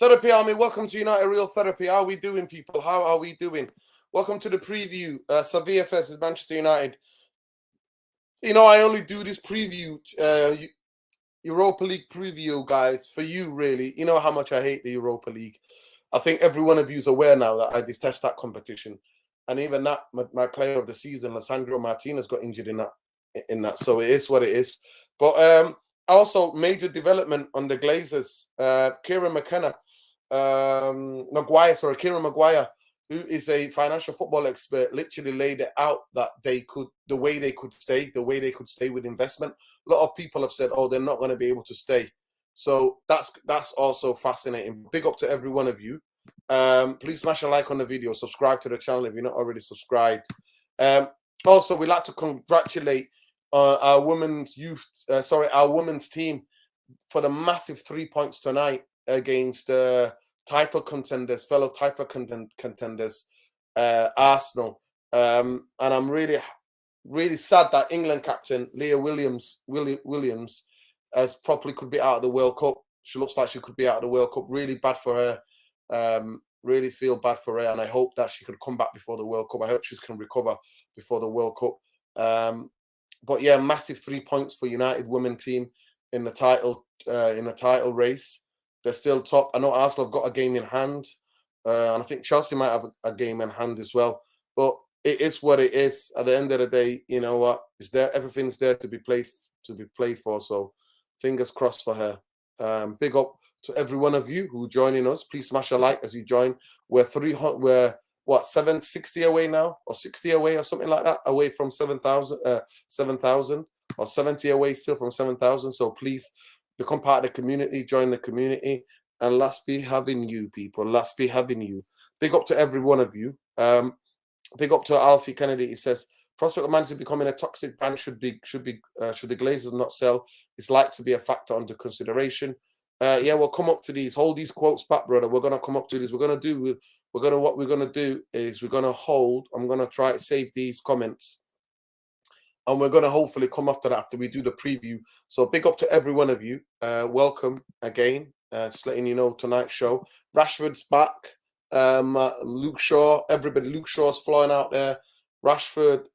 Therapy Army, welcome to United Real Therapy. How are we doing, people? How are we doing? Welcome to the preview. Sevilla versus Manchester United. You know, I only do this preview, Europa League preview, guys, for you, really. You know how much I hate the Europa League. I think every one of you is aware now that I detest that competition. And even that, my player of the season, Lissandro Martinez, got injured in that. So it is what it is. But also, major development on the Glazers. Kieran McKenna. Kieran Maguire, who is a financial football expert, literally laid it out that the way they could stay with investment. A lot of people have said, oh, they're not going to be able to stay. So that's also fascinating. Big up to every one of you. Please smash a like on the video, subscribe to the channel if you're not already subscribed. Also, we'd like to congratulate our women's team for the massive 3 points tonight against fellow title contenders, Arsenal. And I'm really, really sad that England captain Leah Williams as probably could be out of the World Cup. She looks like she could be out of the World Cup. Really bad for her. Really feel bad for her, and I hope that she could come back before the World Cup. I hope she can recover before the World Cup. But yeah, massive 3 points for United women team in the title race. They're still top. I know Arsenal have got a game in hand, and I think Chelsea might have a game in hand as well. But it is what it is. At the end of the day, you know what? Is there everything's there to be played for? So fingers crossed for her. Big up to every one of you who are joining us. Please smash a like as you join. We're 760 away now, or 60 away, or something like that, away from 7,000, or 70 away still from 7,000. So please become part of the community, join the community, and let's be having you, people. Let's be having you. Big up to every one of you. Big up to Alfie Kennedy. He says, prospect of Manchester becoming a toxic brand should the Glazers not sell. It's like to be a factor under consideration. Yeah, we'll come up to these. Hold these quotes back, brother. We're gonna come up to these. What we're gonna do is we're gonna hold. I'm gonna try to save these comments, and we're gonna hopefully come after that after we do the preview. So big up to every one of you. Welcome again. Just letting you know tonight's show. Rashford's back. Luke Shaw. Everybody. Luke Shaw's flying out there. Rashford,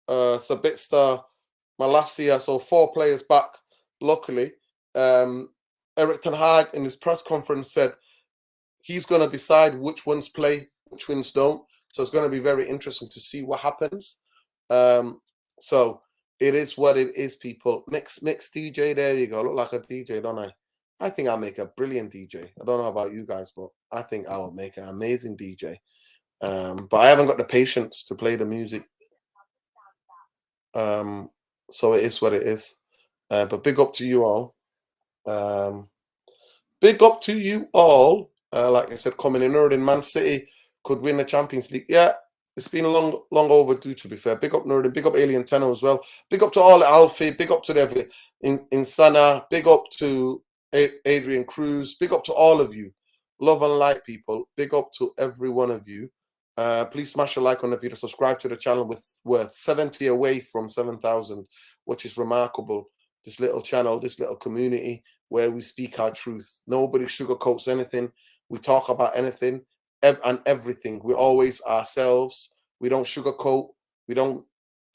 Sabitzer, Malacia. So 4 players back. Luckily. Eric Ten Hag in his press conference said he's going to decide which ones play, which ones don't. So it's going to be very interesting to see what happens. So it is what it is, people. Mix DJ, there you go. I look like a DJ, don't I? I think I'll make a brilliant DJ. I don't know about you guys, but I think I'll make an amazing DJ. But I haven't got the patience to play the music. So it is what it is. But big up to you all. Big up to you all. Like I said, coming in early, Man City could win the Champions League. Yeah, it's been long overdue, to be fair. Big up Nurdin, big up Alien Tenor as well. Big up to all Alfie, big up to the Insana, big up to Adrian Cruz, big up to all of you. Love and light, people. Big up to every one of you. Please smash a like on the video, subscribe to the channel. We're 70 away from 7,000, which is remarkable. This little channel, this little community where we speak our truth. Nobody sugarcoats anything. We talk about anything and everything. We're always ourselves. We don't sugarcoat. We don't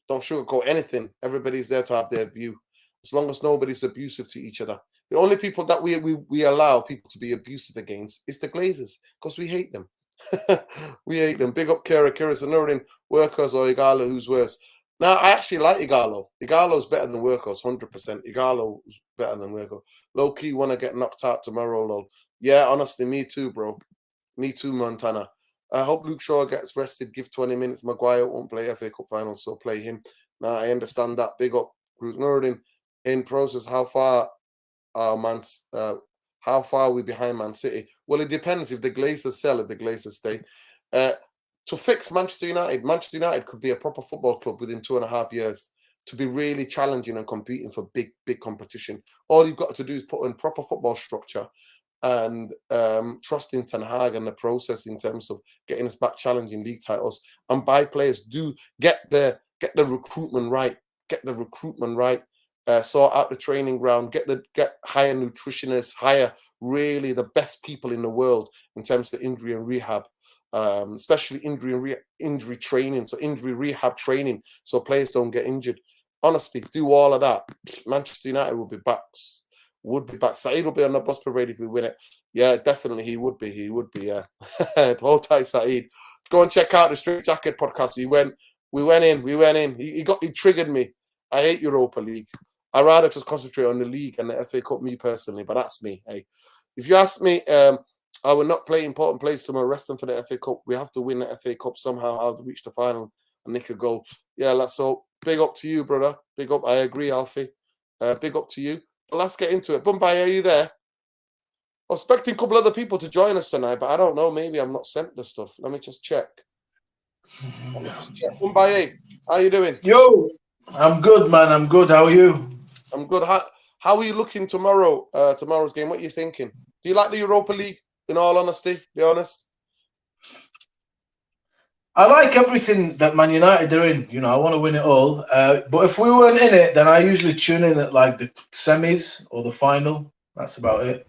sugarcoat anything. Everybody's there to have their view. As long as nobody's abusive to each other. The only people that we allow people to be abusive against is the Glazers, because we hate them. We hate them. Big up Kira. Kira's another workers or Igalo, who's worse. Now, I actually like Igalo. Igalo's better than Workhorse, 100%. Igalo's better than Workhorse. Low-key want to get knocked out tomorrow, lol. Yeah, honestly, me too, bro. Me too, Montana. I hope Luke Shaw gets rested. Give 20 minutes. Maguire won't play FA Cup final, so play him. Now, I understand that. Big up. Cruz Nordin. In process, how far are we behind Man City? Well, it depends if the Glazers sell, if the Glazers stay. To fix Manchester United could be a proper football club within 2.5 years, to be really challenging and competing for big competition. All you've got to do is put in proper football structure and trust in Ten Hag and the process in terms of getting us back challenging league titles, and buy players. Do get the recruitment right. Get the recruitment right. sort out the training ground, get hire nutritionists, hire really the best people in the world in terms of injury and rehab, especially injury training, so injury rehab training, so players don't get injured. Honestly, do all of that. Manchester United will be back. Saeed will be on the bus parade if we win it. Yeah, definitely he would be. He would be. Yeah. Hold tight, Saeed. Go and check out the Straight Jacket podcast. We went in. He triggered me. I hate Europa League. I'd rather just concentrate on the league and the FA Cup, me personally, but that's me. Hey, if you ask me, I will not play important players tomorrow, rest them for the FA Cup. We have to win the FA Cup somehow. I'll reach the final and nick a goal. Yeah, that's all. Big up to you, brother. Big up. I agree, Alfie. Big up to you. But let's get into it. Bombay, are you there? I was expecting a couple other people to join us tonight, but I don't know. Maybe I'm not sent the stuff. Let me just check. Bombay, how are you doing? Yo, I'm good, man. I'm good. How are you? I'm good. How are you looking tomorrow? Tomorrow's game. What are you thinking? Do you like the Europa League? In all honesty, be honest. I like everything that Man United are in. You know, I want to win it all. But if we weren't in it, then I usually tune in at like the semis or the final. That's about it.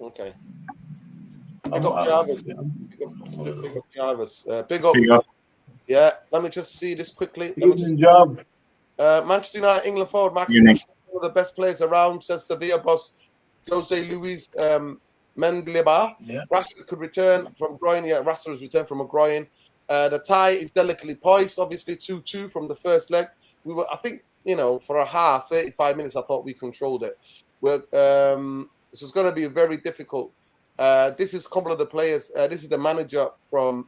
Okay. Big up Jarvis. Big up Jarvis. Big up. Yeah. Let me just see this quickly. Good job. Manchester United, England forward Marcus Rashford, one of the best players around, says Sevilla boss Jose Luis Mendilibar. Yeah. Rashford could return from groin. Yeah, Rashford has returned from a groin. The tie is delicately poised. Obviously, 2-2 from the first leg. We were, I think, for a half, 35 minutes, I thought we controlled it. This was going to be very difficult. This is a couple of the players. This is the manager from.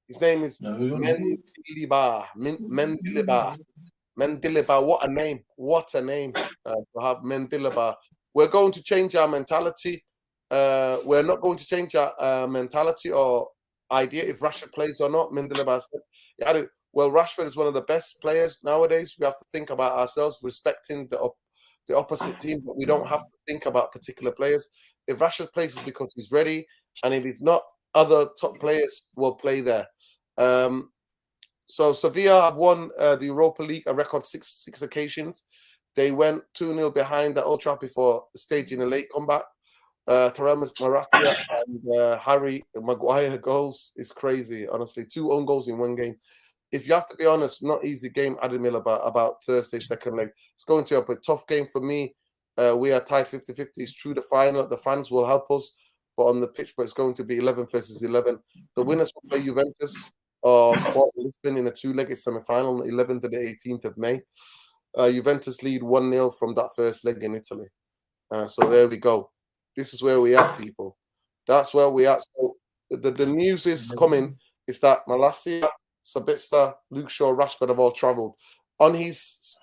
His name is Mendilibar. Mendilibar. What a name. What a name to have Mendilibar. We're going to change our mentality. We're not going to change our mentality or idea if Rashford plays or not. Mendilibar said, well, Rashford is one of the best players nowadays. We have to think about ourselves, respecting the opposite team, but we don't have to think about particular players. If Rashford plays, it's because he's ready. And if he's not, other top players will play there. So Sevilla have won the Europa League a record six occasions. They went 2-0 behind at Old Trafford before staging a late comeback. Tarem Marassia and Harry Maguire goals is crazy, honestly. 2 own goals in one game. If you have to be honest, not easy game, Ademir, about Thursday, second leg. It's going to be a tough game for me. We are tied 50-50. It's true the final. The fans will help us. But on the pitch, but it's going to be 11 versus 11. The winners will play Juventus or Sporting Lisbon in a 2-legged semi-final on the 11th to the 18th of May. Juventus lead 1-0 from that first leg in Italy. So there we go. This is where we are, people. That's where we are. So the news is coming is that Malacia, Sabitzer, Luke Shaw, Rashford have all travelled. On his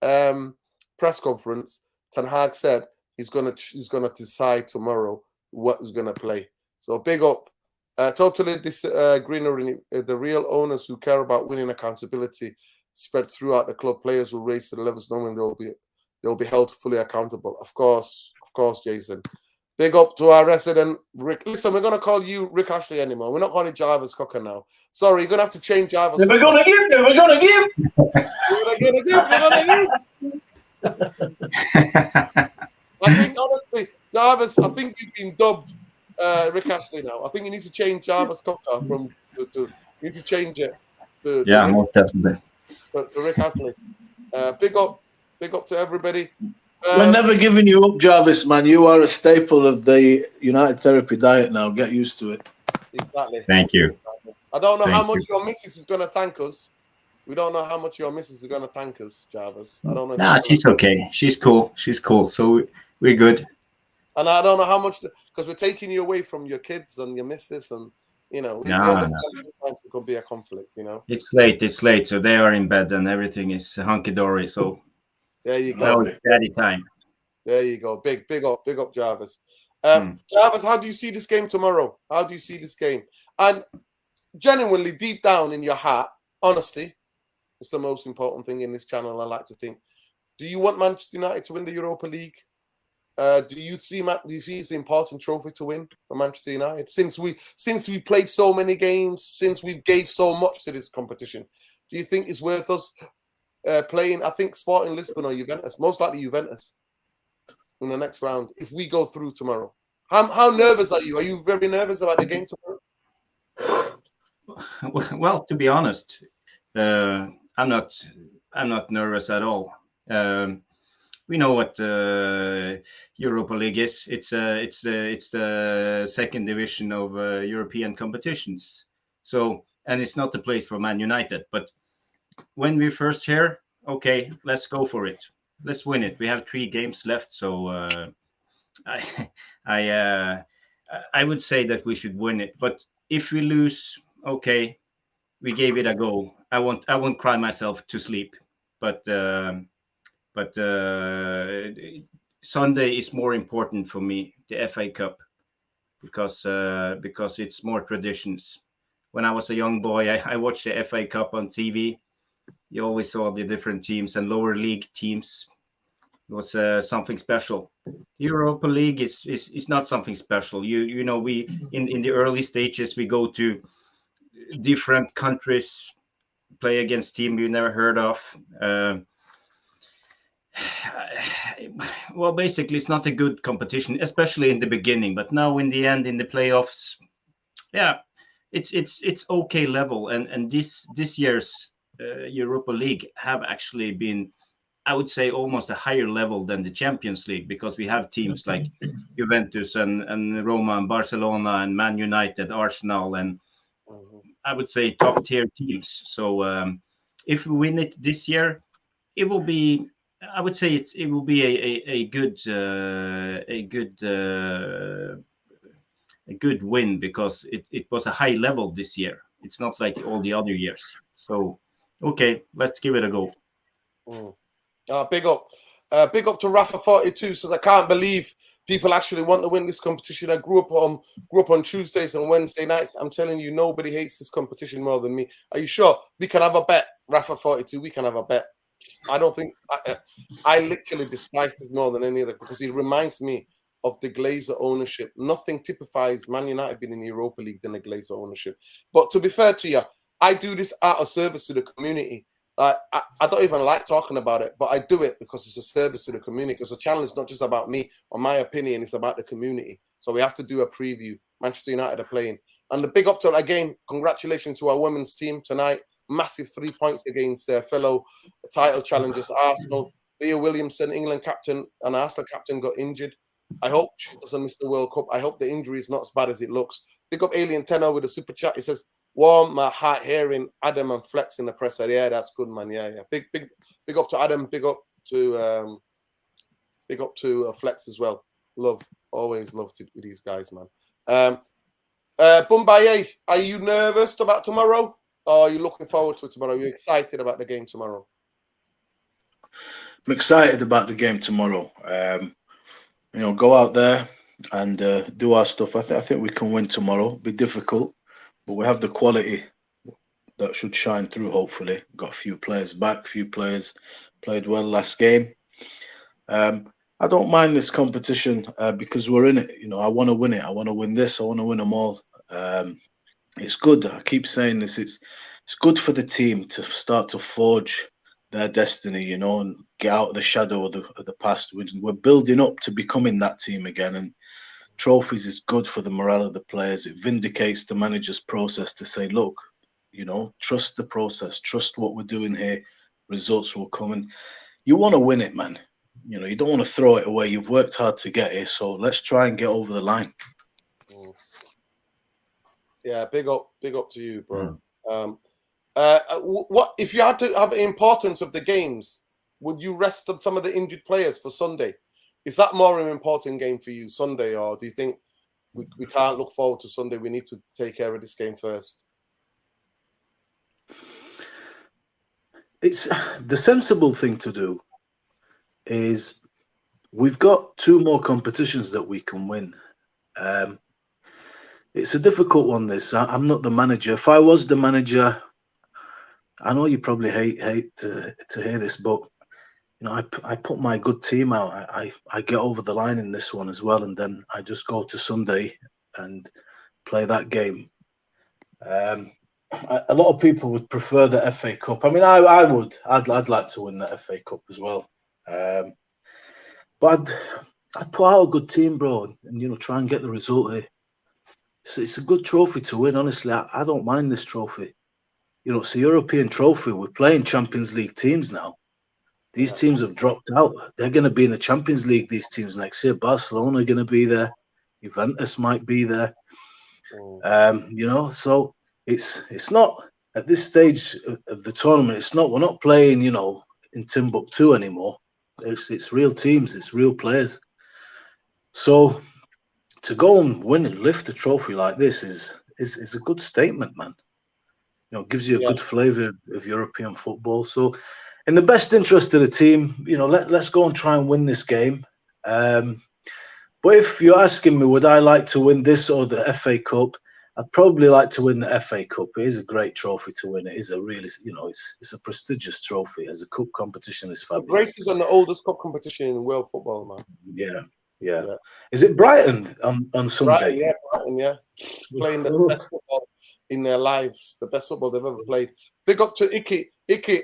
press conference, Ten Hag said he's gonna decide tomorrow what he's gonna play. So big up. Totally disagreeing. The real owners who care about winning accountability spread throughout the club. Players will raise to the levels knowing they'll be held fully accountable. Of course, Jason. Big up to our resident Rick. Listen, we're gonna call you Rick Ashley anymore. We're not calling Jarvis Cocker now. Sorry, you're gonna have to change Jarvis. We're gonna give. I think honestly, Jarvis. I think you've been dubbed Rick Ashley now. I think you need to change Jarvis Cocker from to you need to change it to Rick, most definitely. to Rick Ashley. Big up to everybody. We're never giving you up, Jarvis, man. You are a staple of the United Therapy diet now. Get used to it. Exactly. Thank you. I don't know how much your missus is going to thank us. We don't know how much your missus is going to thank us, Jarvis. I don't know. Nah, she's okay. She's cool. So we're good. And I don't know how much, because we're taking you away from your kids and your missus, and we understand sometimes it could be a conflict. It's late, so they are in bed and everything is hunky dory. So there you go. It's daddy time. There you go. Big up, Jarvis. Jarvis, how do you see this game tomorrow? How do you see this game? And genuinely, deep down in your heart, honesty, it's the most important thing in this channel. I like to think. Do you want Manchester United to win the Europa League? Do you see it's an important trophy to win for Manchester United? Since we played so many games, since we gave so much to this competition, do you think it's worth us playing, I think, Sporting Lisbon or Juventus. Most likely Juventus in the next round if we go through tomorrow. How nervous are you? Are you very nervous about the game tomorrow? Well, to be honest, I'm not nervous at all. We know what Europa League is. It's the second division of European competitions. So, and it's not the place for Man United. But when we first hear, okay, let's go for it. Let's win it. We have 3 games left, so I I uh, I would say that we should win it. But if we lose, okay, we gave it a go. I won't cry myself to sleep. But Sunday is more important for me, the FA Cup, because it's more traditions. When I was a young boy, I watched the FA Cup on TV. You always saw the different teams and lower league teams. It was something special. Europa League is not something special. You know, we in the early stages we go to different countries, play against team you never heard of. Well, basically, it's not a good competition, especially in the beginning. But now, in the end, in the playoffs, yeah, it's okay level. And this year's Europa League have actually been, I would say, almost a higher level than the Champions League, because we have teams like Juventus and Roma and Barcelona and Man United, Arsenal, and I would say top tier teams. So if we win it this year, it will be. I would say it will be a good win, because it was a high level this year. It's not like all the other years. So okay, let's give it a go. Big up. Big up to Rafa42 says, I can't believe people actually want to win this competition. I grew up on Tuesdays and Wednesday nights. I'm telling you, nobody hates this competition more than me. Are you sure? We can have a bet, Rafa42. We can have a bet. I don't think I literally despise this more than any other, because it reminds me of the Glazer ownership. Nothing typifies Man United being in the Europa League than the Glazer ownership. But to be fair to you, I do this out of service to the community. I don't even like talking about it, but I do it because it's a service to the community. Because the channel is not just about me or my opinion; it's about the community. So we have to do a preview. Manchester United are playing, and the big up to again. Congratulations to our women's team tonight. Massive 3 points against their fellow title challengers, Arsenal. Leah Williamson, England captain, and Arsenal captain, got injured. I hope she doesn't miss the World Cup. I hope the injury is not as bad as it looks. Big up Alien Tenor with a super chat. He says, warm my heart hearing Adam and Flex in the press. Yeah, that's good, man. Yeah. Big up to Adam. Big up to Flex as well. Always love with these guys, man. Bumbaye, are you nervous about tomorrow? Or are you looking forward to it tomorrow? Are you excited about the game tomorrow? I'm excited about the game tomorrow. Go out there and do our stuff. I think we can win tomorrow. It'll be difficult, but we have the quality that should shine through, hopefully. Got a few players back, few players played well last game. I don't mind this competition because we're in it. I want to win it. I want to win this. I want to win them all. It's good. I keep saying this. It's good for the team to start to forge their destiny, and get out of the shadow of the past. We're building up to becoming that team again, and trophies is good for the morale of the players. It vindicates the manager's process to say, look, trust the process, trust what we're doing here. Results will come, and you want to win it, man. You don't want to throw it away. You've worked hard to get here, so let's try and get over the line. Yeah, big up to you, bro. What if you had to have the importance of the games? Would you rest some of the injured players for Sunday? Is that more an important game for you, Sunday, or do you think we can't look forward to Sunday? We need to take care of this game first. It's the sensible thing to do. Is we've got 2 more competitions that we can win. It's a difficult one, this. I'm not the manager. If I was the manager, I know you probably hate to hear this, but I put my good team out. I get over the line in this one as well, and then I just go to Sunday and play that game. a lot of people would prefer the FA Cup. I mean, I would. I'd like to win the FA Cup as well. But I'd put out a good team, bro, and try and get the result here. It's a good trophy to win. Honestly, I don't mind this trophy. It's a European trophy. We're playing Champions League teams now. These teams have dropped out. They're going to be in the Champions League, these teams, next year. Barcelona are going to be there. Juventus might be there. So it's not at this stage of the tournament. We're not playing, in Timbuktu anymore. It's real teams. It's real players. So to go and win and lift a trophy like this is a good statement, man. It gives you a good flavour of European football. So, in the best interest of the team, let's go and try and win this game. But if you're asking me, would I like to win this or the FA Cup? I'd probably like to win the FA Cup. It is a great trophy to win. It is a really, it's a prestigious trophy. As a cup competition, it's fabulous. The greatest and the oldest cup competition in world football, man. Yeah. Is it Brighton on Sunday? Brighton, yeah. Playing the best football in their lives, the best football they've ever played. Big up to Icky.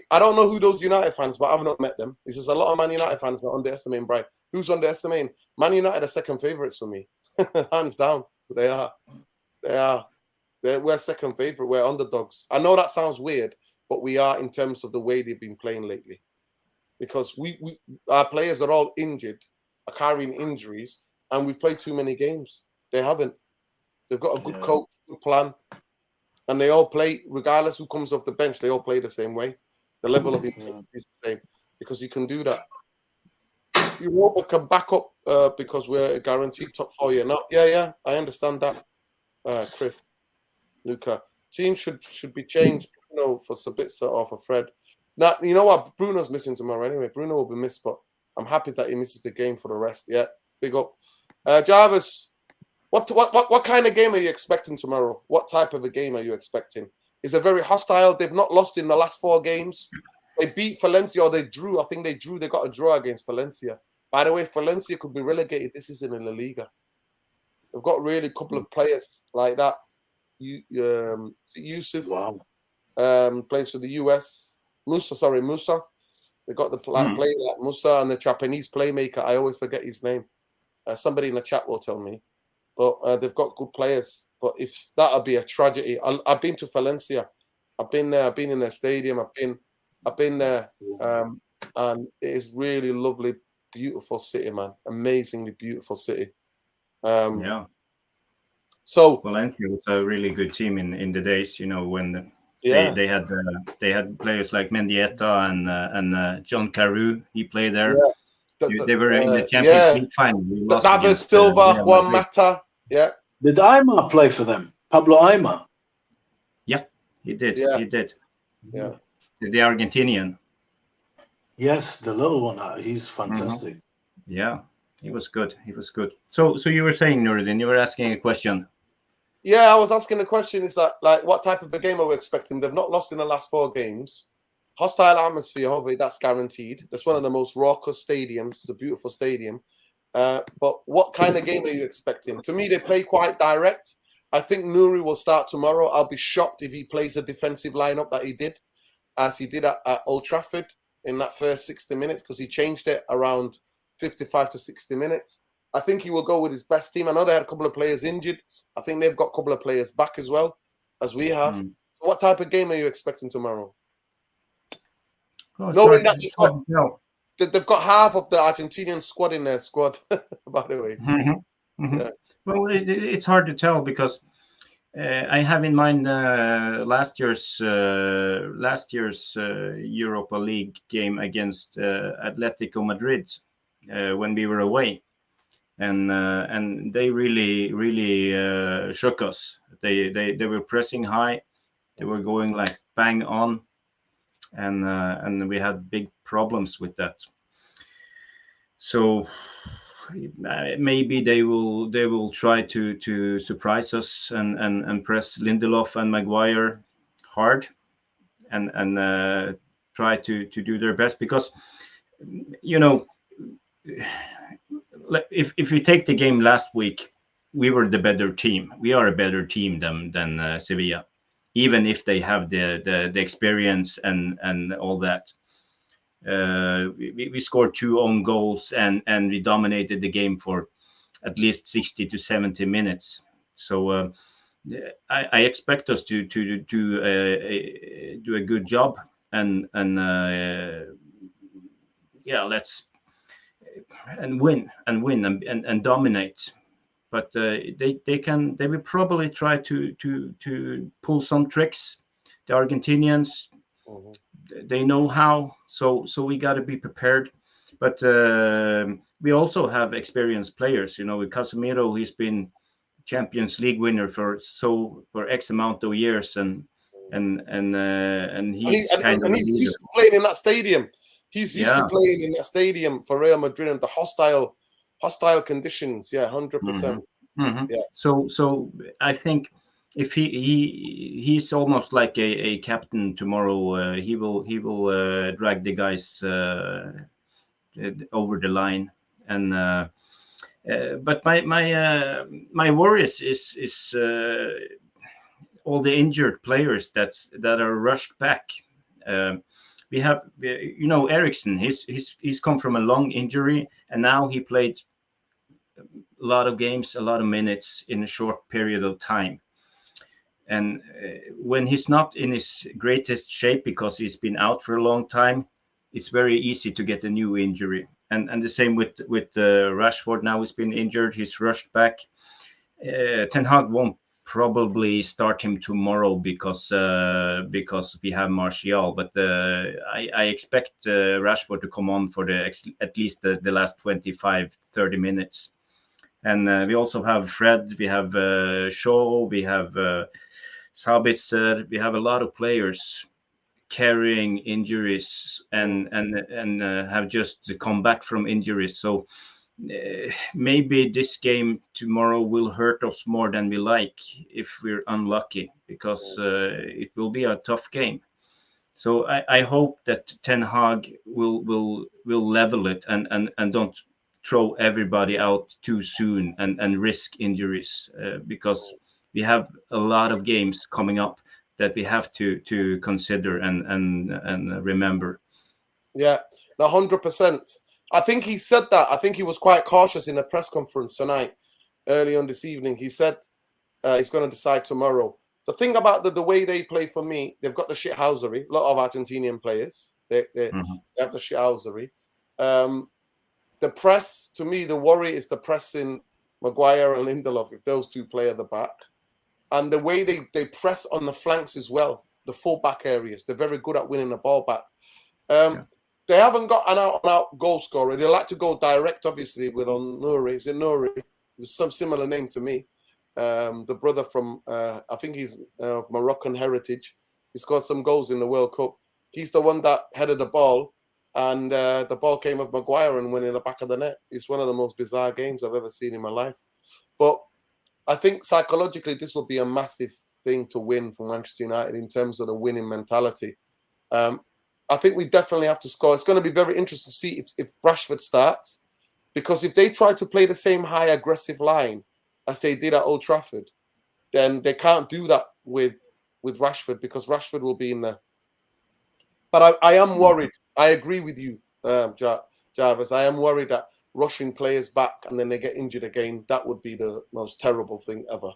I don't know who those United fans, but I've not met them. It's just a lot of Man United fans that underestimating Brighton. Who's underestimating? Man United are second favourites for me. Hands down. They are. We're second favourite. We're underdogs. I know that sounds weird, but we are in terms of the way they've been playing lately. Because our players are all injured, are carrying injuries, and we've played too many games. They haven't. They've got a good coach, good plan, and they all play, regardless who comes off the bench, they all play the same way. The level of intensity is the same, because you can do that. Europa can back up because we're a guaranteed top 4 year. I understand that. Chris, Luca, team should be changed. Bruno for Sabitzer or for Fred. Now you know what? Bruno's missing tomorrow anyway. Bruno will be missed, but I'm happy that he misses the game for the rest. Yeah, big up. Jarvis, what kind of game are you expecting tomorrow? What type of a game are you expecting? Is it very hostile? They've not lost in the last 4 games. They beat Valencia or they drew. I think they drew. They got a draw against Valencia. By the way, Valencia could be relegated this season in La Liga. They've got really a couple of players like that. Yusuf plays for the US. Musa. They got the player like Musa and the Japanese playmaker. I always forget his name. Somebody in the chat will tell me. But they've got good players. But if that'll be a tragedy. I've been to Valencia. I've been there. I've been in their stadium. I've been there. And it is really lovely, beautiful city, man. Amazingly beautiful city. So Valencia was a really good team in the days, when they had players like Mendieta and John Carew. He played there. They were in the Champions League final. David Silva, Juan Mata. Yeah. Did Aymar play for them? Pablo Aymar? Yeah, he did. Yeah. He did. Yeah. The Argentinian. Yes, the little one. He's fantastic. Yeah, he was good. So you were saying, Nuruddin, you were asking a question. Yeah, I was asking the question, is that like what type of a game are we expecting? They've not lost in the last 4 games. Hostile atmosphere, hopefully that's guaranteed. That's one of the most raucous stadiums. It's a beautiful stadium. But what kind of game are you expecting? To me, they play quite direct. I think Nuri will start tomorrow. I'll be shocked if he plays a defensive lineup that he did, as he did at Old Trafford in that first 60 minutes, because he changed it around 55 to 60 minutes. I think he will go with his best team. I know they had a couple of players injured. I think they've got a couple of players back as well, as we have. What type of game are you expecting tomorrow? Knowing that they've got half of the Argentinian squad in their squad, by the way. Yeah. Well, it's hard to tell because I have in mind last year's Europa League game against Atletico Madrid when we were away. And they really shook us. They were pressing high. They were going like bang on, and we had big problems with that. So maybe they will try to surprise us and press Lindelof and Maguire hard, and try to do their best, because if we take the game last week, we were the better team. We are a better team than Sevilla. even if they have the experience and all that. We scored 2 own goals, and we dominated the game for at least 60 to 70 minutes. So I expect us to do a good job, and yeah, let's and win and dominate. But they will probably try to pull some tricks. The Argentinians, Mhm. they know how, so we got to be prepared. But we also have experienced players. With Casemiro, he's been Champions League winner for X amount of years, and And, he, he's kind of and a he's leader. used to playing in that stadium. He's used to Yeah. playing in that stadium for Real Madrid and the hostile conditions. Yeah, 100%. Yeah. So I think if he's almost like a captain tomorrow. He will drag the guys over the line, and but my worry is all the injured players that are rushed back. We have, Ericsson. He's come from a long injury, and now he played a lot of games, a lot of minutes in a short period of time. And when he's not in his greatest shape because he's been out for a long time, it's very easy to get a new injury. And the same with Rashford. Now he's been injured. He's rushed back. Ten Hag won't probably start him tomorrow because we have Martial. But I expect Rashford to come on for at least the last 25-30 minutes. And we also have Fred, we have Shaw, we have Sabitzer. We have a lot of players carrying injuries and have just come back from injuries. So maybe this game tomorrow will hurt us more than we like if we're unlucky, because it will be a tough game. So I hope that Ten Hag will level it and don't throw everybody out too soon and risk injuries, because we have a lot of games coming up that we have to consider and remember. Yeah, 100%. I think he said that. I think he was quite cautious in the press conference tonight, early on this evening. He said he's going to decide tomorrow. The thing about the way they play, for me, they've got the shithousery. A lot of Argentinian players, they have the shithousery. The press, to me, the worry is the press in Maguire and Lindelof, if those two play at the back. And the way they press on the flanks as well, the full back areas. They're very good at winning the ball back. They haven't got an out-and-out goal scorer. They like to go direct, obviously, with Nouri. Is it Nouri? With some similar name to me. The brother from, I think he's Moroccan heritage. He scored some goals in the World Cup. He's the one that headed the ball, and the ball came off Maguire and went in the back of the net. It's one of the most bizarre games I've ever seen in my life. But I think psychologically this will be a massive thing to win for Manchester United in terms of the winning mentality. I think we definitely have to score. It's going to be very interesting to see if Rashford starts, because if they try to play the same high aggressive line as they did at Old Trafford, then they can't do that with Rashford, because Rashford will be in there. But I am worried. I agree with you, Jarvis. I am worried that rushing players back and then they get injured again, that would be the most terrible thing ever.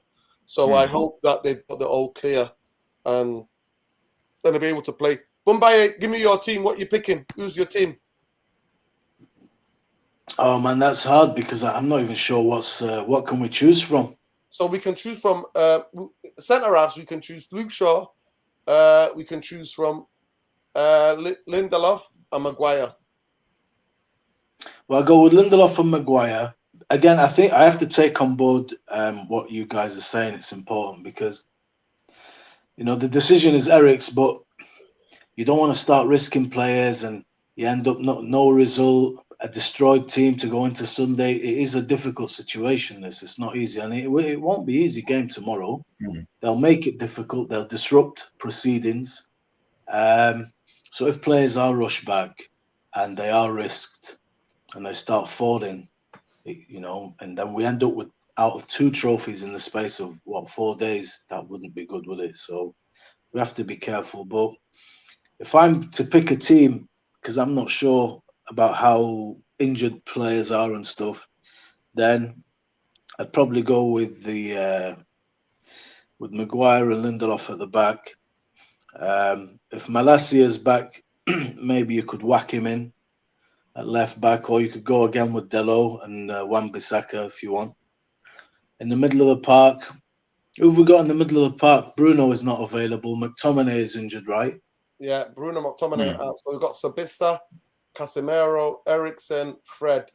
So I hope that they've got the all clear and going to be able to play. Bumbaye, give me your team. What you picking? Who's your team? Oh man, that's hard because I'm not even sure what can we choose from. So we can choose from centre halves. We can choose Luke Shaw. We can choose from Lindelof and Maguire. Well, I'll go with Lindelof and Maguire. Again, I think I have to take on board what you guys are saying. It's important because, the decision is Eric's, but you don't want to start risking players and you end up no result, a destroyed team to go into Sunday. It is a difficult situation. It's not easy, and it won't be easy game tomorrow. They'll make it difficult. They'll disrupt proceedings. So if players are rushed back and they are risked and they start falling, and then we end up out of 2 trophies in the space of 4 days, that wouldn't be good, would it? So We have to be careful. But if I'm to pick a team, because I'm not sure about how injured players are and stuff, then I'd probably go with Maguire and Lindelof at the back. If Malacia's back, maybe you could whack him in at left back, or you could go again with Delo and Wan-Bissaka if you want. In the middle of the park, who have we got in the middle of the park? Bruno is not available. McTominay is injured, right? Yeah, Bruno McTominay out. So we've got Sabitzer, Casemiro, Eriksen, Fred.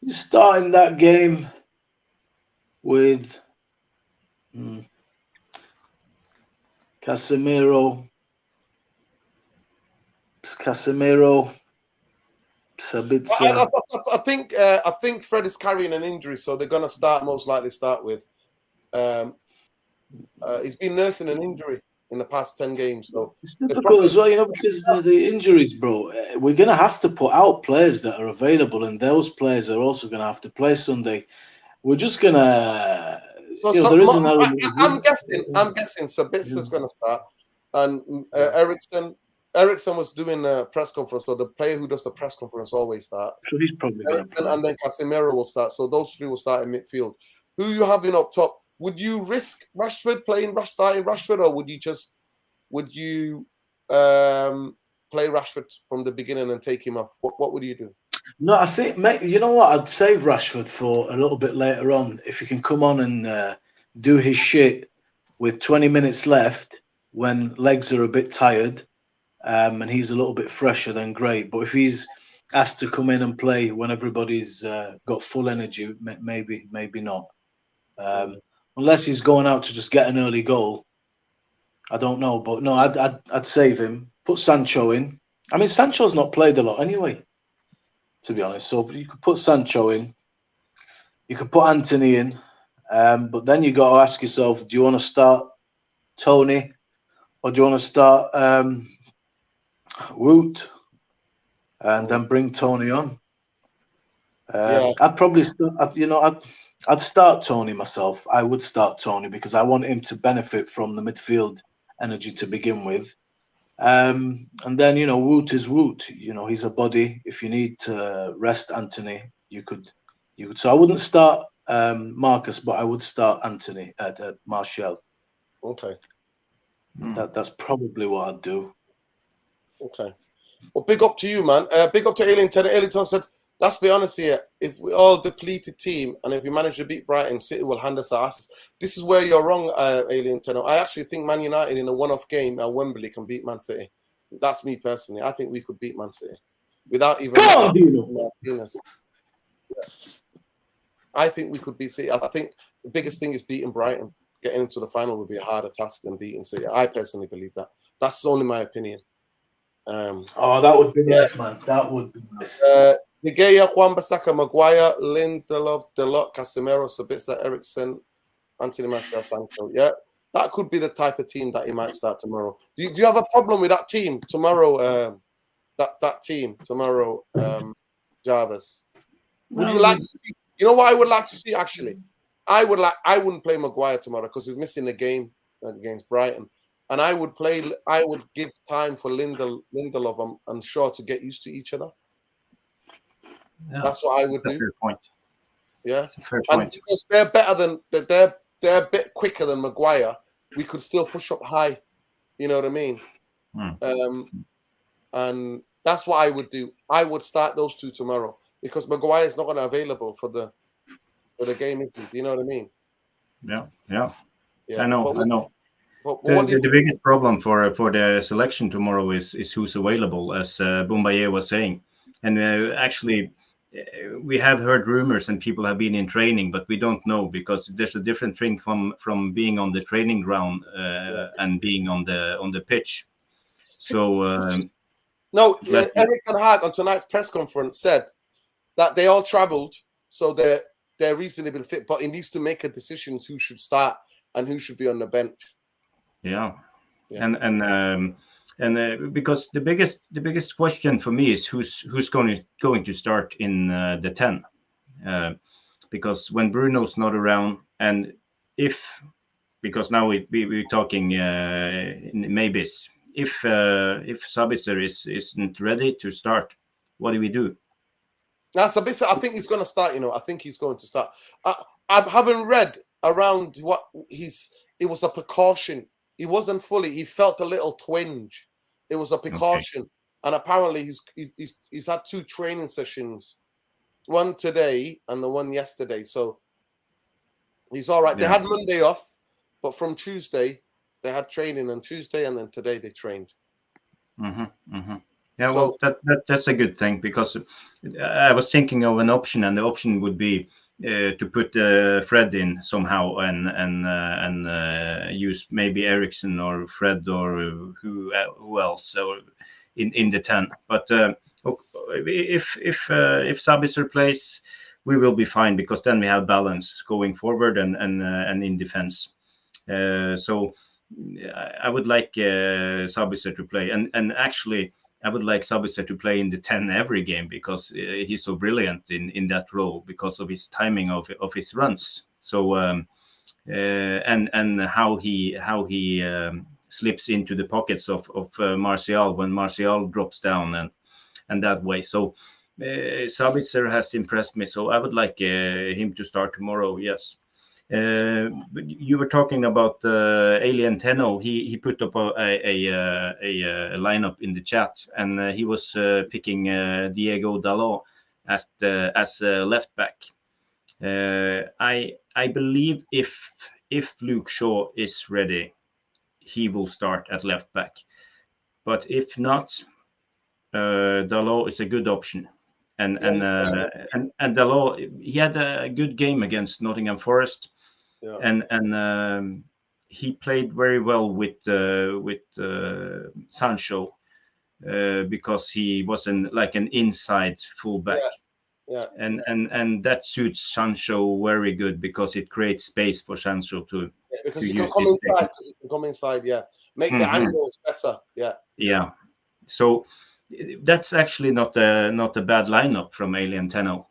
You're starting that game with Casemiro, Sabitzer. I think Fred is carrying an injury, so they're going to most likely start with. He's been nursing an injury in the past 10 games, so it's difficult as well, because of the injuries, bro. We're going to have to put out players that are available, and those players are also going to have to play Sunday. We're just going to. There is an element. I'm guessing Sabitzer's going to start, and Eriksen was doing a press conference, so the player who does the press conference always starts. So he's probably going to play. And then Casemiro will start. So those three will start in midfield. Who you having up top? Would you risk Rashford starting Rashford, or would you play Rashford from the beginning and take him off? What would you do? No, I think, mate, you know what? I'd save Rashford for a little bit later on. If he can come on and do his shit with 20 minutes left when legs are a bit tired and he's a little bit fresher, then great. But if he's asked to come in and play when everybody's got full energy, maybe not. Unless he's going out to just get an early goal. I don't know. But no, I'd save him. Put Sancho in. I mean, Sancho's not played a lot anyway, to be honest. So you could put Sancho in. You could put Anthony in. But then you got to ask yourself, do you want to start Tony or do you want to start Woot and then bring Tony on? I'd probably I'd start Tony myself. I would start Tony because I want him to benefit from the midfield energy to begin with. And then, Woot is Woot. He's a body. If you need to rest Anthony, you could. So I wouldn't start Marcus, but I would start Anthony at Martial. Okay. That's probably what I'd do. Okay. Well, big up to you, man. Big up to Alien Tenor. Alien said, let's be honest here. If we all depleted team and if we manage to beat Brighton, City will hand us our asses. This is where you're wrong, Alien Tenor. I actually think Man United in a one-off game at Wembley can beat Man City. That's me personally. I think we could beat Man City without even. Come on, Dino. Yeah. I think we could beat City. I think the biggest thing is beating Brighton. Getting into the final would be a harder task than beating City. I personally believe that. That's only my opinion. That would be nice, man. That would be nice. De Gea, Wan-Bissaka, Maguire, Lindelof, Delort, Casemiro, Sabitzer, Eriksen, Anthony Martial, Sancho. Yeah, that could be the type of team that he might start tomorrow. Do you have a problem with that team tomorrow? That team tomorrow, Jarvis. Would you like to see? You know what I would like to see actually? I wouldn't play Maguire tomorrow because he's missing the game against Brighton. And I would give time for Lindelof and Shaw to get used to each other. Yeah, that's what I would do. Fair point. Yeah, that's a fair point. Because they're a bit quicker than Maguire, we could still push up high. You know what I mean? And that's what I would do. I would start those two tomorrow because Maguire is not going to be available for the game, is he? You know what I mean? Yeah. I know. The biggest problem for the selection tomorrow is who's available, as Boumbaye was saying. And actually, we have heard rumors and people have been in training, but we don't know because there's a different thing from being on the training ground and being on the pitch. So Eric Ten Hag on tonight's press conference said that they all travelled, so they're reasonably fit, but he needs to make a decision who should start and who should be on the bench. Yeah. And because the biggest question for me is who's going to start in the 10, because when Bruno's not around, and if because now we're talking in maybes. If Sabitzer isn't ready to start, what do we do? That's a bit. I think he's going to start. I think he's going to start. I haven't read around what it was a precaution. He wasn't fully. He felt a little twinge. It was a precaution, and apparently he's had 2 training sessions, one today and the one yesterday. So he's all right. Yeah. They had Monday off, but from Tuesday they had training on Tuesday, and then today they trained. Yeah, So, well, that's a good thing, because I was thinking of an option, and the option would be to put Fred in somehow, and use maybe Eriksson or Fred or who else, or in the 10. But if Sabitzer plays, we will be fine, because then we have balance going forward and in defense. So I would like Sabitzer to play, and actually I would like Sabitzer to play in the 10 every game, because he's so brilliant in that role, because of his timing of his runs. So and how he slips into the pockets of Martial when Martial drops down, and that way. So Sabitzer has impressed me. So I would like him to start tomorrow. Yes. You were talking about Alien Tenno. He put up a lineup in the chat, and he was picking Diego Dalot as left back. I believe if Luke Shaw is ready, he will start at left back. But if not, Dalot is a good option. And Dalot, he had a good game against Nottingham Forest. Yeah. And he played very well with Sancho, because he was like an inside fullback. Yeah. And that suits Sancho very good, because it creates space for Sancho to because to he can use come his inside. technique. Because he can come inside. Yeah, make the angles better. Yeah. So that's actually not a bad lineup from Alien Tenno.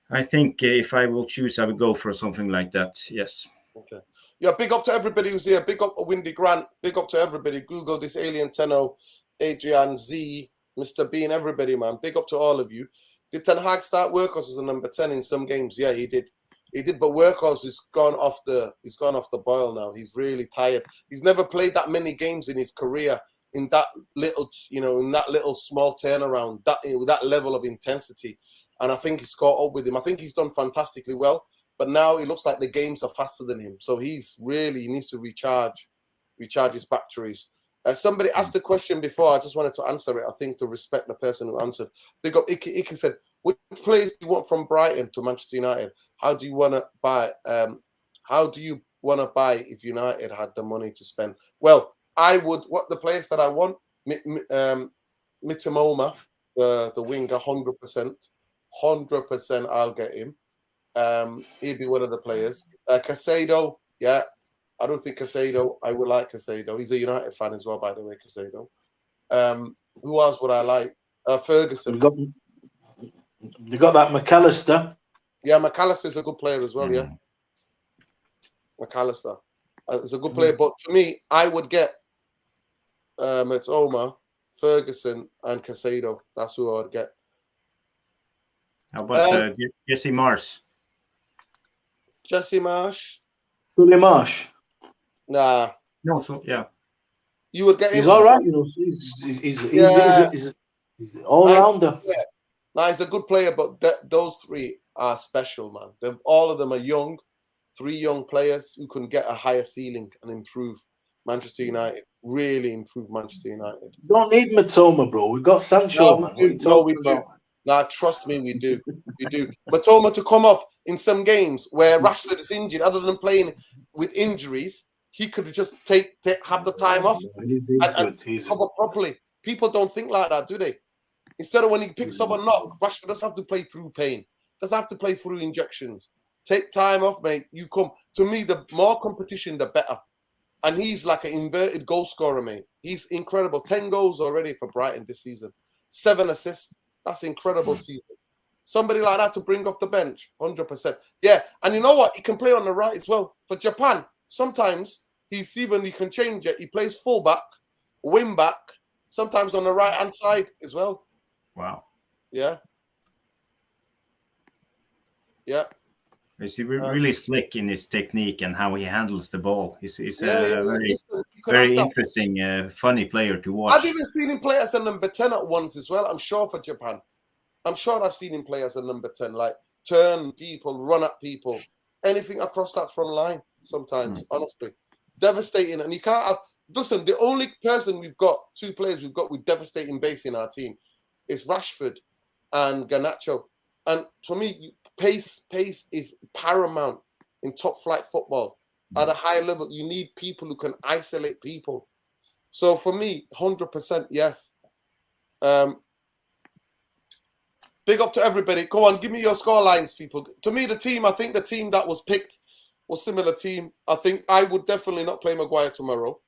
I think if I will choose, I would go for something like that. Yes. Okay. Yeah, big up to everybody who's here. Big up to Windy Grant. Big up to everybody. Google this Alien Tenno, Adrian Z, Mr. Bean, everybody, man. Big up to all of you. Did Ten Hag start Workhorse as a number 10 in some games? Yeah, he did. He did, but Workhorse has gone off the boil now. He's really tired. He's never played that many games in his career in that little, in that little small turnaround, with that level of intensity. And I think he's caught up with him. I think he's done fantastically well. But now it looks like the games are faster than him. So he needs to recharge his batteries. Somebody asked a question before. I just wanted to answer it, I think, to respect the person who answered. Big up Iki said, which players do you want from Brighton to Manchester United? How do you want to buy? How do you want to buy if United had the money to spend? Well, I would. What the players that I want? Mitamoma, the winger, 100%. I'll get him. He'd be one of the players. Casado, yeah. I don't think Casado. I would like Casado. He's a United fan as well, by the way, Casado. Who else would I like? Ferguson. You got that McAllister. Yeah, McAllister's a good player as well, yeah. McAllister. It's a good player, but to me, I would get it's Omar, Ferguson, and Casado. That's who I would get. How about Jesse Marsh? Jesse Marsh? Billy Marsh? Nah. No, so yeah. You would get him. He's all right, he's all rounder. Yeah. Nah, he's a good player, but those 3 are special, man. All of them are young, 3 young players who can get a higher ceiling and improve Manchester United. Really improve Manchester United. You don't need Matoma, bro. We've got Sancho, man. We do. Nah, trust me, we do. We do. Matoma to come off in some games where Rashford is injured, other than playing with injuries, he could just have the time off and cover properly. People don't think like that, do they? Instead of when he picks up a knock, Rashford doesn't have to play through pain. Doesn't have to play through injections. Take time off, mate. You come. To me, the more competition, the better. And he's like an inverted goal scorer, mate. He's incredible. 10 goals already for Brighton this season. 7 assists. That's incredible season. Somebody like that to bring off the bench, 100%. Yeah, and you know what? He can play on the right as well. For Japan, sometimes he can change it. He plays fullback, wing back, sometimes on the right-hand side as well. Wow. Yeah. Yeah. He's really slick in his technique and how he handles the ball. He's Yeah. very, Listen, you can very have that. interesting, funny player to watch. I've even seen him play as a number 10 at once as well, I'm sure, for Japan. I'm sure I've seen him play as a number 10, like turn people, run at people, anything across that front line sometimes, honestly. Devastating. And you can't have, listen, the only person two players we've got with devastating base in our team is Rashford and Garnacho. And to me, pace is paramount in top flight football. At a high level, you need people who can isolate people. So for me, 100% yes. Big up to everybody. Go on, give me your score lines, people. To me, I think the team that was picked was similar team. I think I would definitely not play Maguire tomorrow.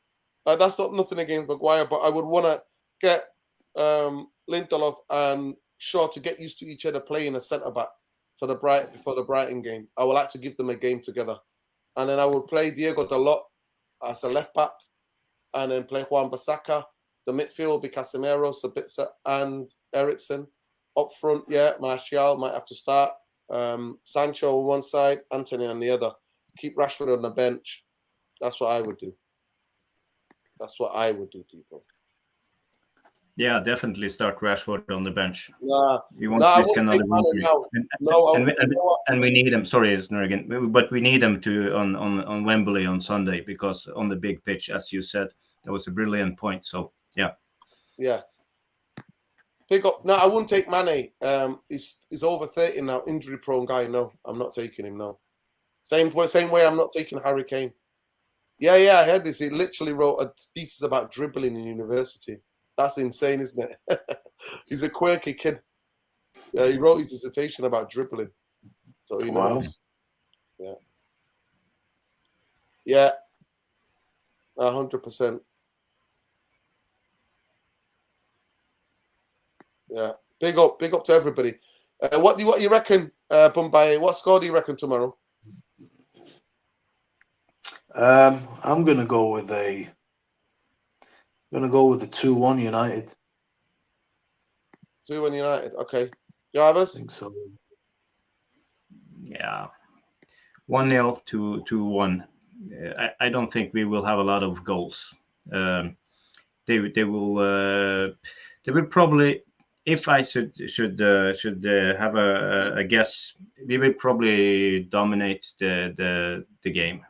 That's not nothing against Maguire, but I would want to get Lindelof and Shaw to get used to each other playing a centre-back before the Brighton game. I would like to give them a game together. And then I would play Diego Dalot as a left-back and then play Juan Bissaka. The midfield will be Casemiro, Sabitzer and Eriksen. Up front, yeah, Martial might have to start. Sancho on one side, Anthony on the other. Keep Rashford on the bench. That's what I would do. That's what I would do, people. Yeah, definitely start Rashford on the bench. Nah, He wants this kind of and we need him. Sorry, Snurrigan, but we need him to on Wembley on Sunday, because on the big pitch, as you said, that was a brilliant point. So yeah. Yeah. Pick up. No, I wouldn't take Mane. He's over 30 now, injury prone guy. No, I'm not taking him. No. Same way I'm not taking Harry Kane. Yeah, I heard this. He literally wrote a thesis about dribbling in university. That's insane, isn't it? He's a quirky kid. Yeah, he wrote his dissertation about dribbling. So he knows. Wow. Yeah. 100%. Yeah. Big up to everybody. What do you reckon, Bombay? What score do you reckon tomorrow? I'm gonna go with a 2-1 United. 2-1 United. Okay. Jarvis? I think so. Yeah. 1-0 to 2-1. I don't think we will have a lot of goals. They will probably, if I should have a guess, they will probably dominate the game,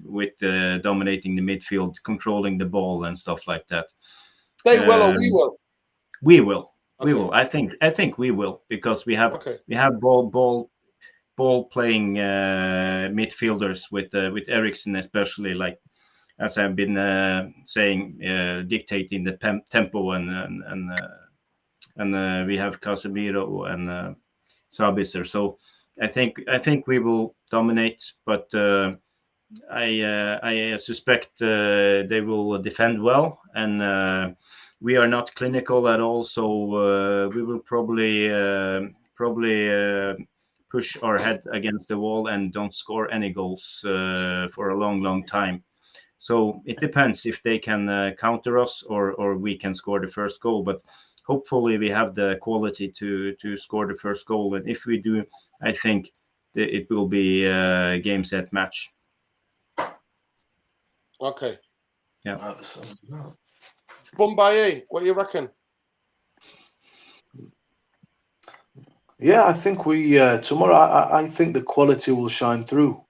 with dominating the midfield, controlling the ball and stuff like that. They will or we will? We will. Okay. We will. I think we will, because we have ball playing midfielders with Eriksen, especially, like as I've been saying, dictating the tempo, and we have Casemiro and Sabitzer. So I think we will dominate, but I suspect they will defend well, and we are not clinical at all. So we will probably push our head against the wall and don't score any goals for a long time. So it depends if they can counter us, or we can score the first goal. But hopefully we have the quality to score the first goal. And if we do, I think it will be a game, set, match. Okay. Yeah. Bombay, what do you reckon? Yeah, I think we tomorrow. I think the quality will shine through,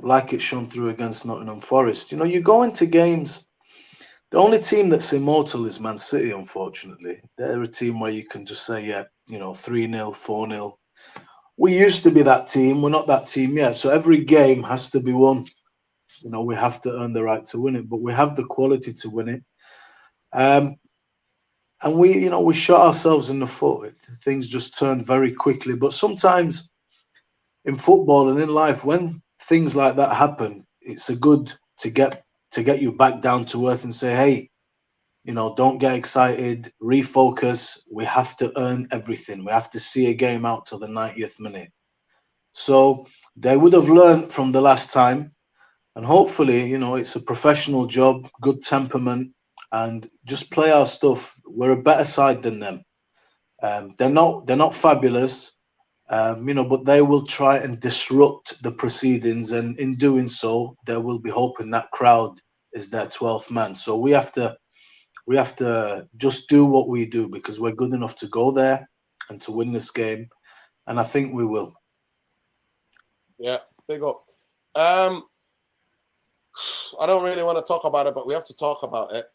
like it shone through against Nottingham Forest. You know, you go into games. The only team that's immortal is Man City. Unfortunately, they're a team where you can just say, yeah, 3-0, 4-0. We used to be that team. We're not that team yet. So every game has to be won. We have to earn the right to win it, but we have the quality to win it. And we shot ourselves in the foot. Things just turned very quickly. But sometimes in football and in life, when things like that happen, it's a good to get you back down to earth and say, hey, don't get excited, refocus. We have to earn everything. We have to see a game out till the 90th minute. So they would have learned from the last time, and hopefully, it's a professional job, good temperament, and just play our stuff. We're a better side than them. They're not fabulous, but they will try and disrupt the proceedings, and in doing so, they will be hoping that crowd is their 12th man. So we have to just do what we do, because we're good enough to go there and to win this game, and I think we will. Yeah, big up. I don't really want to talk about it, but we have to talk about it.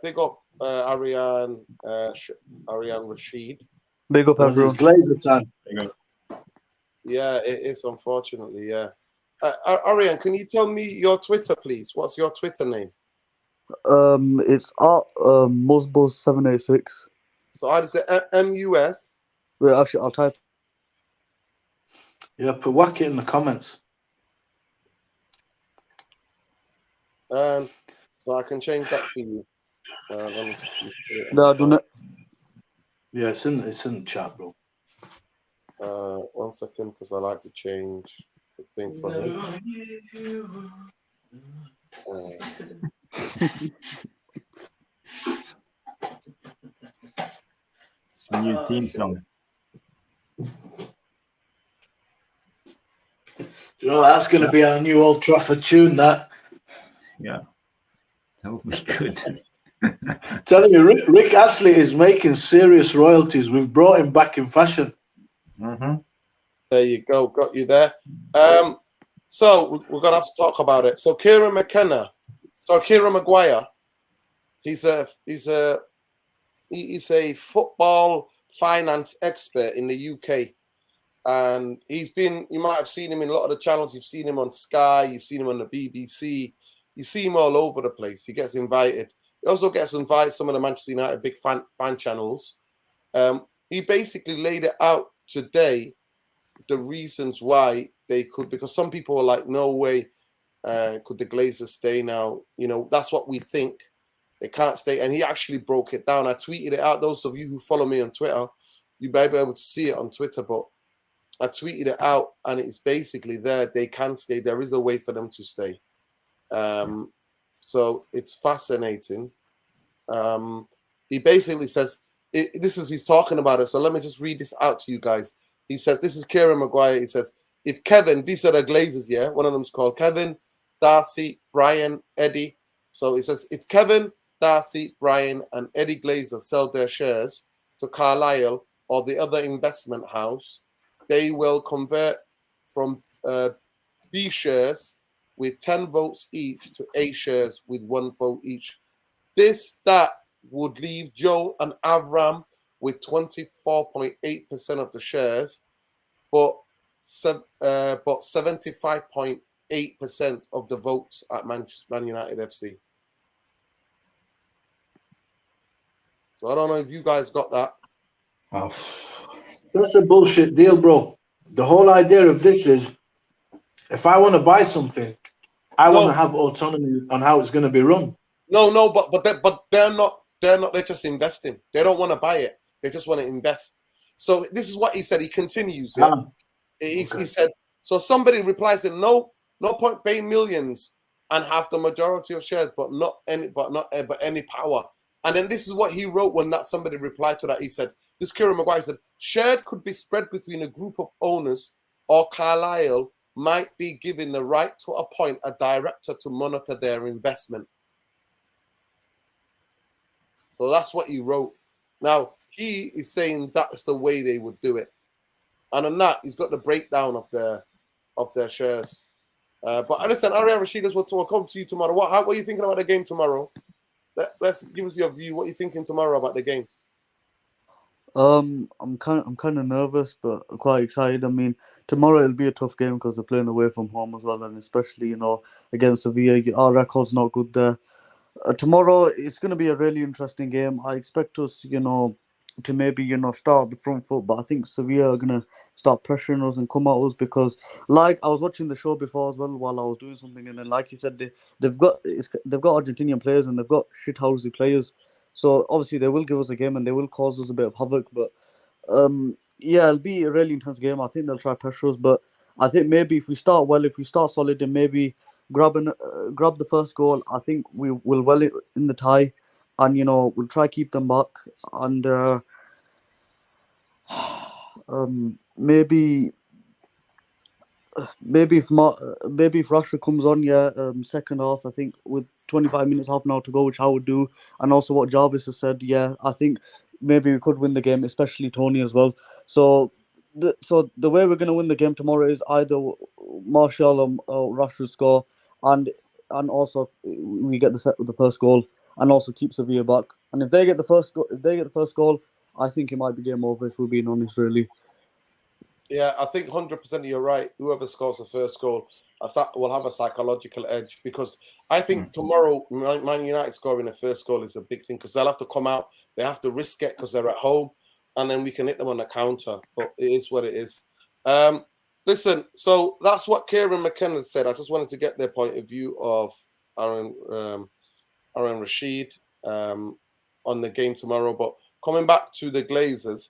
Big up Ariane Rashid. Big up, This is everyone. Glazer time. Yeah, it is, unfortunately, yeah. Ariane, can you tell me your Twitter, please? What's your Twitter name? It's at Musbuzz786. So how does it MUS? Wait, actually, I'll type. Yeah, put whack it in the comments. So I can change that for you. Let me just put it on No, the do not. Yeah, it's in the chat, bro. 1 second, because I like to change the thing for him. It's a new theme song. You know, that's going to be our new Old Trafford tune, that. Yeah, that would be good. Telling you, Rick Astley is making serious royalties. We've brought him back in fashion. Mm-hmm. There you go, got you there. So we're gonna have to talk about it. So Kieran Maguire, he's a football finance expert in the UK, and you might have seen him in a lot of the channels. You've seen him on Sky, you've seen him on the BBC, you see him all over the place. He gets invited. He also gets invited some of the Manchester United big fan channels. He basically laid it out today, the reasons why they could, because some people are like, no way could the Glazers stay now. That's what we think. They can't stay. And he actually broke it down. I tweeted it out. Those of you who follow me on Twitter, you may be able to see it on Twitter, but I tweeted it out, and it's basically there. They can stay. There is a way for them to stay. So it's fascinating. He basically says, he's talking about it. So let me just read this out to you guys. He says, this is Kieran Maguire. He says, if Kevin, these are the Glazers, yeah? One of them's called Kevin, Darcy, Brian, Eddie. So he says, if Kevin, Darcy, Brian, and Eddie Glazer sell their shares to Carlisle or the other investment house, they will convert from B shares with 10 votes each to A shares with 1 vote each. That would leave Joe and Avram with 24.8% of the shares, but 75.8% of the votes at Man United FC. So I don't know if you guys got that. Oh. That's a bullshit deal, bro. The whole idea of this is, if I want to buy something, I want to have autonomy on how it's going to be run. No, but they're not. They're just investing. They don't want to buy it. They just want to invest. So this is what he said. He continues. Yeah? He said. So somebody replies, "No point paying millions and have the majority of shares, but any power." And then this is what he wrote when that somebody replied to that. He said, "This Kieran Maguire said, shares could be spread between a group of owners, or Carlisle might be given the right to appoint a director to monitor their investment." So that's what he wrote. Now, he is saying that's the way they would do it. And on that, he's got the breakdown of their shares. But understand, Ariane Rashidas will come to you tomorrow. What are you thinking about the game tomorrow? Let's give us your view. What are you thinking tomorrow about the game? I'm kind of nervous, but quite excited. I mean, tomorrow it'll be a tough game because they're playing away from home as well, and especially against Sevilla, our record's not good there. Tomorrow it's going to be a really interesting game. I expect us, to maybe start the front foot, but I think Sevilla are going to start pressuring us and come at us because, like, I was watching the show before as well while I was doing something, and then like you said, they've got Argentinian players and they've got shithousey players. So obviously they will give us a game and they will cause us a bit of havoc. But yeah, it'll be a really intense game. I think they'll try pressure us, but I think maybe if we start well, if we start solid, and maybe grab the first goal, I think we will well in the tie, and we'll try keep them back, and maybe maybe if Rashford comes on, second half, I think with 25 minutes, half an hour to go, which I would do, and also what Jarvis has said, I think maybe we could win the game, especially Tony as well. So the way we're gonna win the game tomorrow is either Martial or Rashford score, and also we get the first goal, and also keep Sevilla back. And if they get the first goal, I think it might be game over. If we're being honest, really. Yeah, I think 100% you're right. Whoever scores the first goal, I thought will have a psychological edge, because I think tomorrow Man United scoring the first goal is a big thing, because they'll have to come out, they have to risk it because they're at home, and then we can hit them on the counter. But it is what it is. Listen, so that's what Kieran McKenna said. I just wanted to get their point of view of Aaron Rashid on the game tomorrow. But coming back to the Glazers,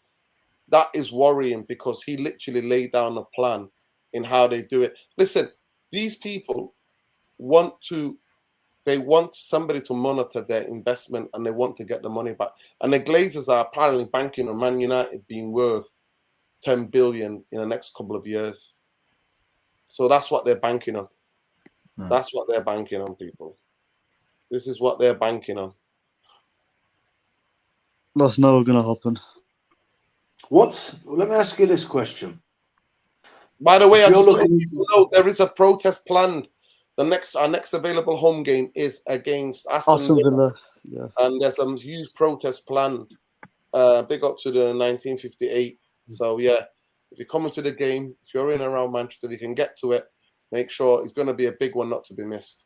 that is worrying, because he literally laid down a plan in how they do it. Listen, these people want somebody to monitor their investment, and they want to get the money back. And the Glazers are apparently banking on Man United being worth 10 billion in the next couple of years. So that's what they're banking on. That's what they're banking on, people. This is what they're banking on. That's never going to happen. Let me ask you this question. By the way, I just want to know there is a protest planned. Our next available home game is against Aston Villa. Yeah. And there's some huge protest planned. Big up to the 1958. So yeah, if you're coming to the game, if you're in and around Manchester, you can get to it. Make sure it's going to be a big one, not to be missed.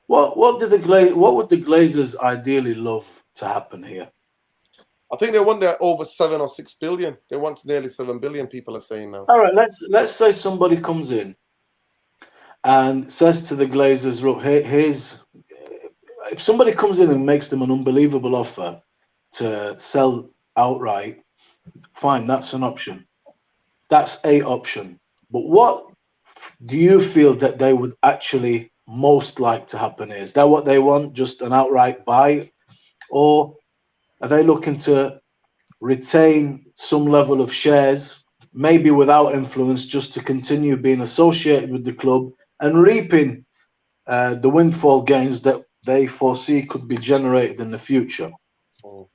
What would the Glazers ideally love to happen here? I think they want their over 7 or 6 billion. They want nearly 7 billion, people are saying now. All right, let's say somebody comes in and says to the Glazers, look, if somebody comes in and makes them an unbelievable offer to sell outright, fine, that's an option. That's a option. But what do you feel that they would actually most like to happen? Is that what they want, just an outright buy? Or are they looking to retain some level of shares, maybe without influence, just to continue being associated with the club and reaping the windfall gains that they foresee could be generated in the future?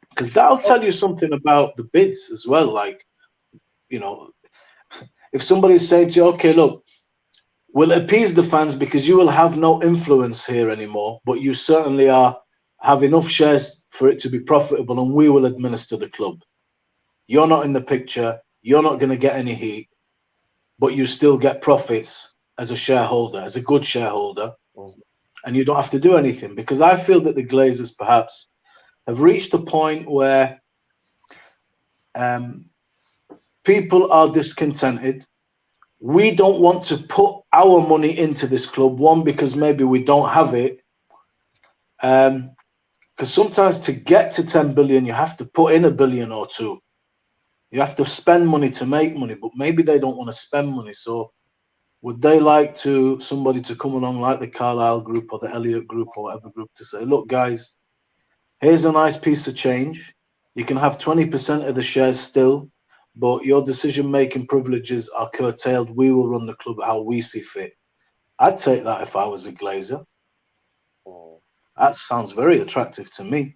Because that'll tell you something about the bids as well. Like, if somebody's saying to you, okay, look, we'll appease the fans because you will have no influence here anymore, but you certainly have enough shares for it to be profitable, and we will administer the club. You're not in the picture. You're not going to get any heat, but you still get profits as a shareholder, as a good shareholder, and you don't have to do anything. Because I feel that the Glazers perhaps have reached a point where people are discontented. We don't want to put our money into this club, one, because maybe we don't have it. Because sometimes to get to 10 billion, you have to put in $1 billion or $2 billion. You have to spend money to make money, but maybe they don't want to spend money. So would they like somebody to come along like the Carlisle Group or the Elliott Group or whatever group to say, look, guys, here's a nice piece of change. You can have 20% of the shares still, but your decision-making privileges are curtailed. We will run the club how we see fit. I'd take that if I was a Glazer. That sounds very attractive to me.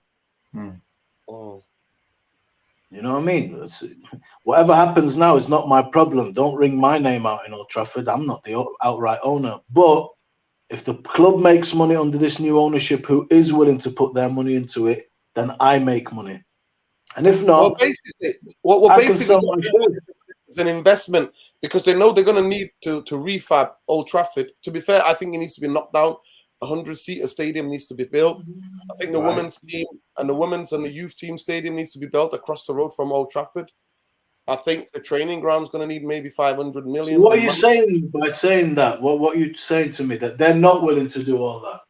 You know what I mean? Whatever happens now is not my problem. Don't ring my name out in Old Trafford. I'm not the outright owner. But if the club makes money under this new ownership who is willing to put their money into it, then I make money. And if not, it's an investment, because they know they're going to need to refab Old Trafford. To be fair, I think it needs to be knocked down. 100-seater stadium needs to be built. I think the women's team and the women's and the youth team stadium needs to be built across the road from Old Trafford. I think the training ground's going to need maybe 500 million. So what are you saying by saying that? What are you saying to me? That they're not willing to do all that?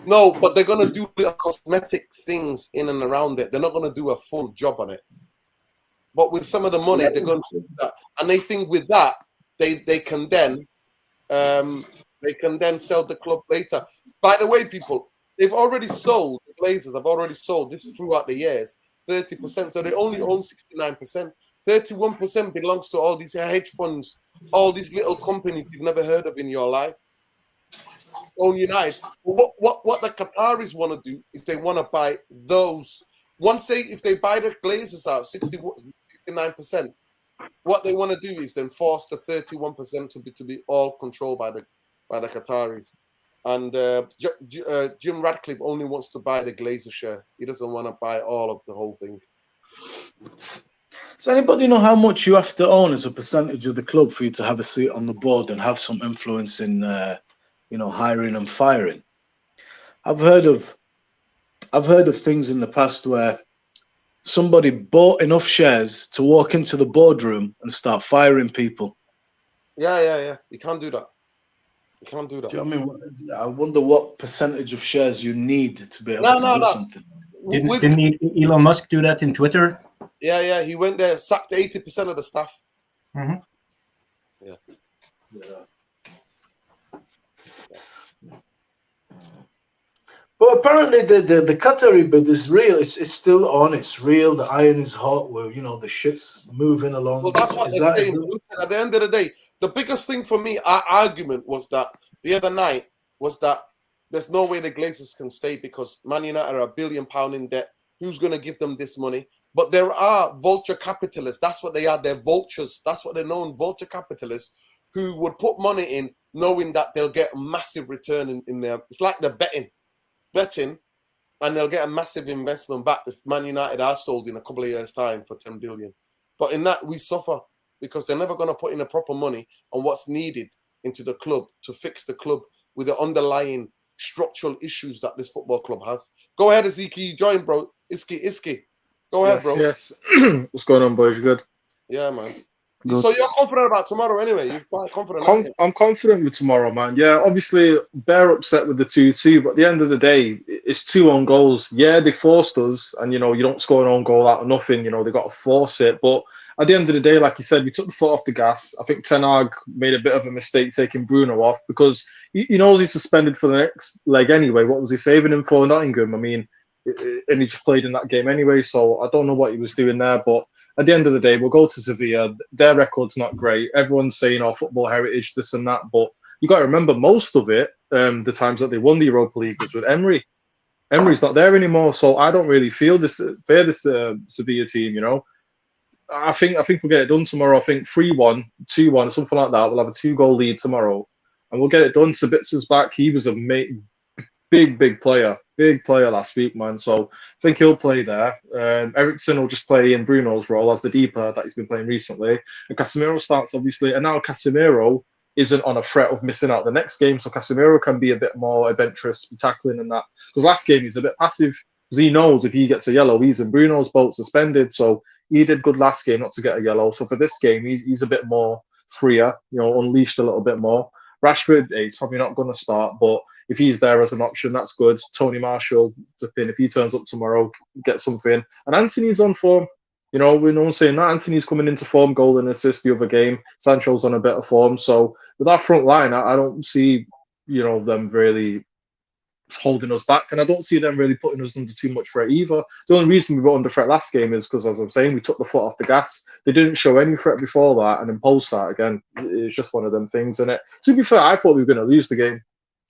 No, but they're going to do little cosmetic things in and around it. They're not going to do a full job on it. But with some of the money, they're going to do that. And they think with that, they can then sell the club later. By the way, people, they've already sold, the Glazers have already sold this throughout the years, 30%. So they only own 69%. 31% belongs to all these hedge funds, all these little companies you've never heard of in your life. Own United. What the Qataris want to do is they want to buy those. If they buy the Glazers out, 69%, what they want to do is then force the 31% to be all controlled by the Qataris. And Jim Ratcliffe only wants to buy the Glazer share. He doesn't want to buy all of the whole thing. So anybody know how much you have to own as a percentage of the club for you to have a seat on the board and have some influence in, hiring and firing? I've heard of things in the past where somebody bought enough shares to walk into the boardroom and start firing people. Yeah. You can't do that. You can't do that. Do you know what I mean? I wonder what percentage of shares you need to be able to do something. Didn't Elon Musk do that in Twitter? Yeah. He went there, sacked 80% of the staff. Mm-hmm. Yeah. But apparently the Qatari bid is real. It's still on. It's real. The iron is hot. Where the shit's moving along. Well, that's what they're saying. Listen, at the end of the day, the biggest thing for me, our argument was that the other night was that there's no way the Glazers can stay because Man United are £1 billion in debt. Who's going to give them this money? But there are vulture capitalists. That's what they are. They're vultures. That's what they're known, vulture capitalists, who would put money in knowing that they'll get a massive return in there. It's like they're betting, and they'll get a massive investment back if Man United are sold in a couple of years' time for 10 billion. But in that, we suffer because they're never going to put in the proper money on what's needed into the club to fix the club with the underlying structural issues that this football club has. Go ahead, Ezeki. You join, bro. Iski. Go ahead, bro. Yes. What's going on, boys? You good? Yeah, man. Good. So you're confident about tomorrow anyway? You're quite confident, aren't you? I'm confident with tomorrow, man. Yeah, obviously, bare upset with the 2-2, but at the end of the day, it's 2 own goals. Yeah, they forced us, and, you don't score an own goal out of nothing. They got to force it. But at the end of the day, like you said, we took the foot off the gas. I think Ten Hag made a bit of a mistake taking Bruno off because he knows he's suspended for the next leg anyway. What was he saving him for? Nottingham? I mean, and he just played in that game anyway, so I don't know what he was doing there. But at the end of the day, we'll go to Sevilla. Their record's not great. Everyone's saying, football heritage, this and that. But you got to remember, most of it, the times that they won the Europa League was with Emery. Emery's not there anymore, so I don't really feel this Sevilla team, I think we'll get it done tomorrow. I think 3-1, 2-1, something like that. We'll have a 2-goal lead tomorrow, and we'll get it done. Sabitzer's back. He was a big player last week, man. So I think he'll play there. Ericsson will just play in Bruno's role as the deeper that he's been playing recently. And Casemiro starts, obviously. And now Casemiro isn't on a threat of missing out the next game. So Casemiro can be a bit more adventurous, tackling and that. Because last game he's a bit passive. Because he knows if he gets a yellow, he's in Bruno's boat suspended. So he did good last game not to get a yellow. So for this game, he's a bit more freer, unleashed a little bit more. Rashford, he's probably not going to start, but if he's there as an option, that's good. Tony Marshall, if he turns up tomorrow, get something. And Anthony's on form. We're no one saying that. Anthony's coming into form, goal and assist the other game. Sancho's on a better form. So with that front line, I don't see, them really holding us back. And I don't see them really putting us under too much threat either. The only reason we were under threat last game is because, as I'm saying, we took the foot off the gas. They didn't show any threat before that, and then post that again, it's just one of them things, isn't it? To be fair, I thought we were going to lose the game.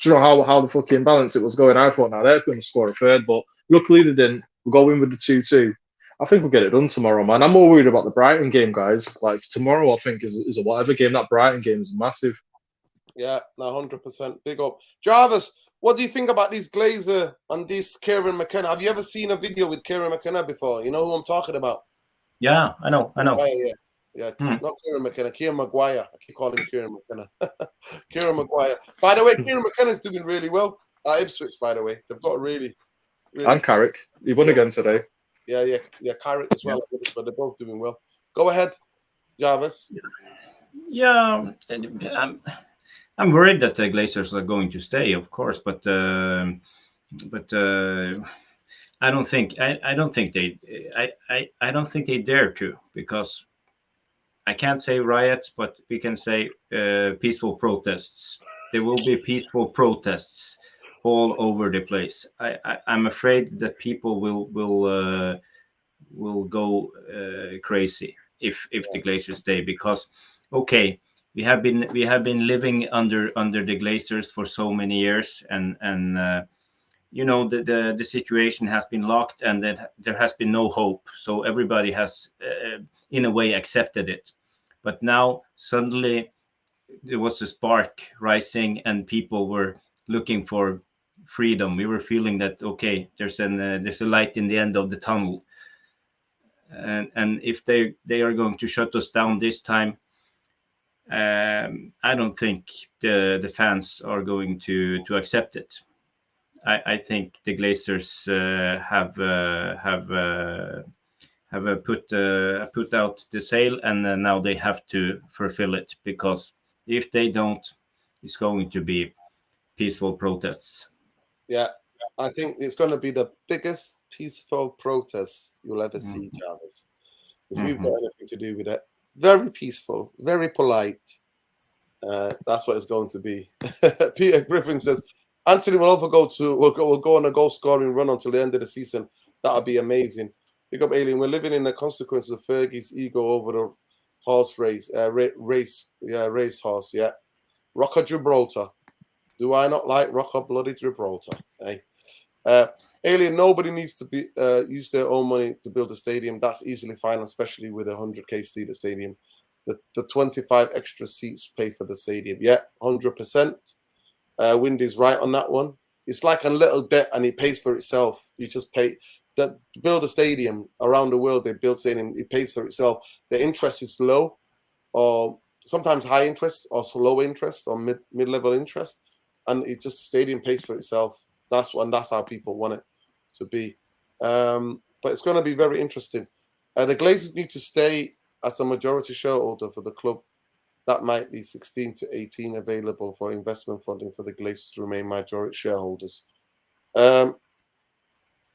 Do you know how the fucking balance it was going? I thought, now they're going to score a third, but luckily they didn't. We'll go in with the 2-2. I think we'll get it done tomorrow, man. I'm more worried about the Brighton game, guys. Like, tomorrow, I think, is a whatever game. That Brighton game is massive. Yeah, no, 100%. Big up. Jarvis, what do you think about these Glazer and this Kieran McKenna? Have you ever seen a video with Kieran McKenna before? You know who I'm talking about? Yeah, I know. Yeah. Not Kieran McKenna, Kieran Maguire. I keep calling him Kieran McKenna. Kieran Maguire. By the way, Kieran McKenna's doing really well at Ipswich, by the way. They've got really and Carrick. He won again today. Yeah, Carrick as well. But they're both doing well. Go ahead, Jarvis. Yeah, I'm worried that the Glazers are going to stay, of course, but but I don't think I don't think they dare to, because I can't say riots, but we can say peaceful protests. There will be peaceful protests all over the place. I'm afraid that people will go crazy if the glaciers stay, because okay, we have been living under the glaciers for so many years, and the situation has been locked, and that there has been no hope, so everybody has in a way accepted it. But now suddenly there was a spark rising, and people were looking for freedom. We were feeling that okay, there's a light in the end of the tunnel, and if they are going to shut us down this time, I don't think the fans are going to accept it. I think the Glazers have put out the sale, and now they have to fulfill it, because if they don't, it's going to be peaceful protests. Yeah, I think it's going to be the biggest peaceful protest you'll ever see, Mhm. Jarvis. If we've Mhm. got anything to do with it, very peaceful, very polite. That's what it's going to be. Peter Griffin says Anthony will go on a goal scoring run until the end of the season. That'll be amazing. Big up Alien. We're living in the consequences of Fergie's ego over the horse race, race horse. Yeah, Rocker Gibraltar. Do I not like Rocker bloody Gibraltar? Hey, Alien. Nobody needs to be use their own money to build a stadium. That's easily fine, especially with a 100k seat stadium. The 25 extra seats pay for the stadium. Yeah, 100%. Windy's right on that one. It's like a little debt, and it pays for itself. You just pay that build a stadium around the world. They build stadium. It pays for itself. The interest is low, or sometimes high interest, or low interest, or mid level interest, and it just stadium pays for itself. That's how people want it to be. But it's going to be very interesting. The Glazers need to stay as a majority shareholder for the club. That might be 16 to 18 available for investment funding for the Glazers to remain majority shareholders.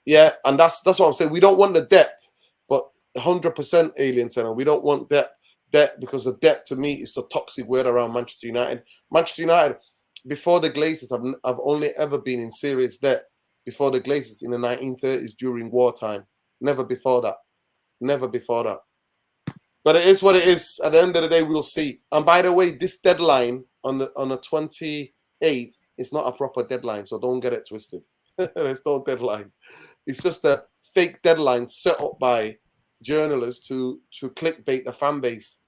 Yeah, and that's what I'm saying. We don't want the debt, but 100% Alien Tenor. We don't want debt, because the debt to me is the toxic word around Manchester United. Manchester United, before the Glazers, have only ever been in serious debt before the Glazers in the 1930s during wartime. Never before that. Never before that. But it is what it is. At the end of the day, we'll see. And by the way, this deadline on the 28th is not a proper deadline, so don't get it twisted. There's no deadline. It's just a fake deadline set up by journalists to clickbait the fan base.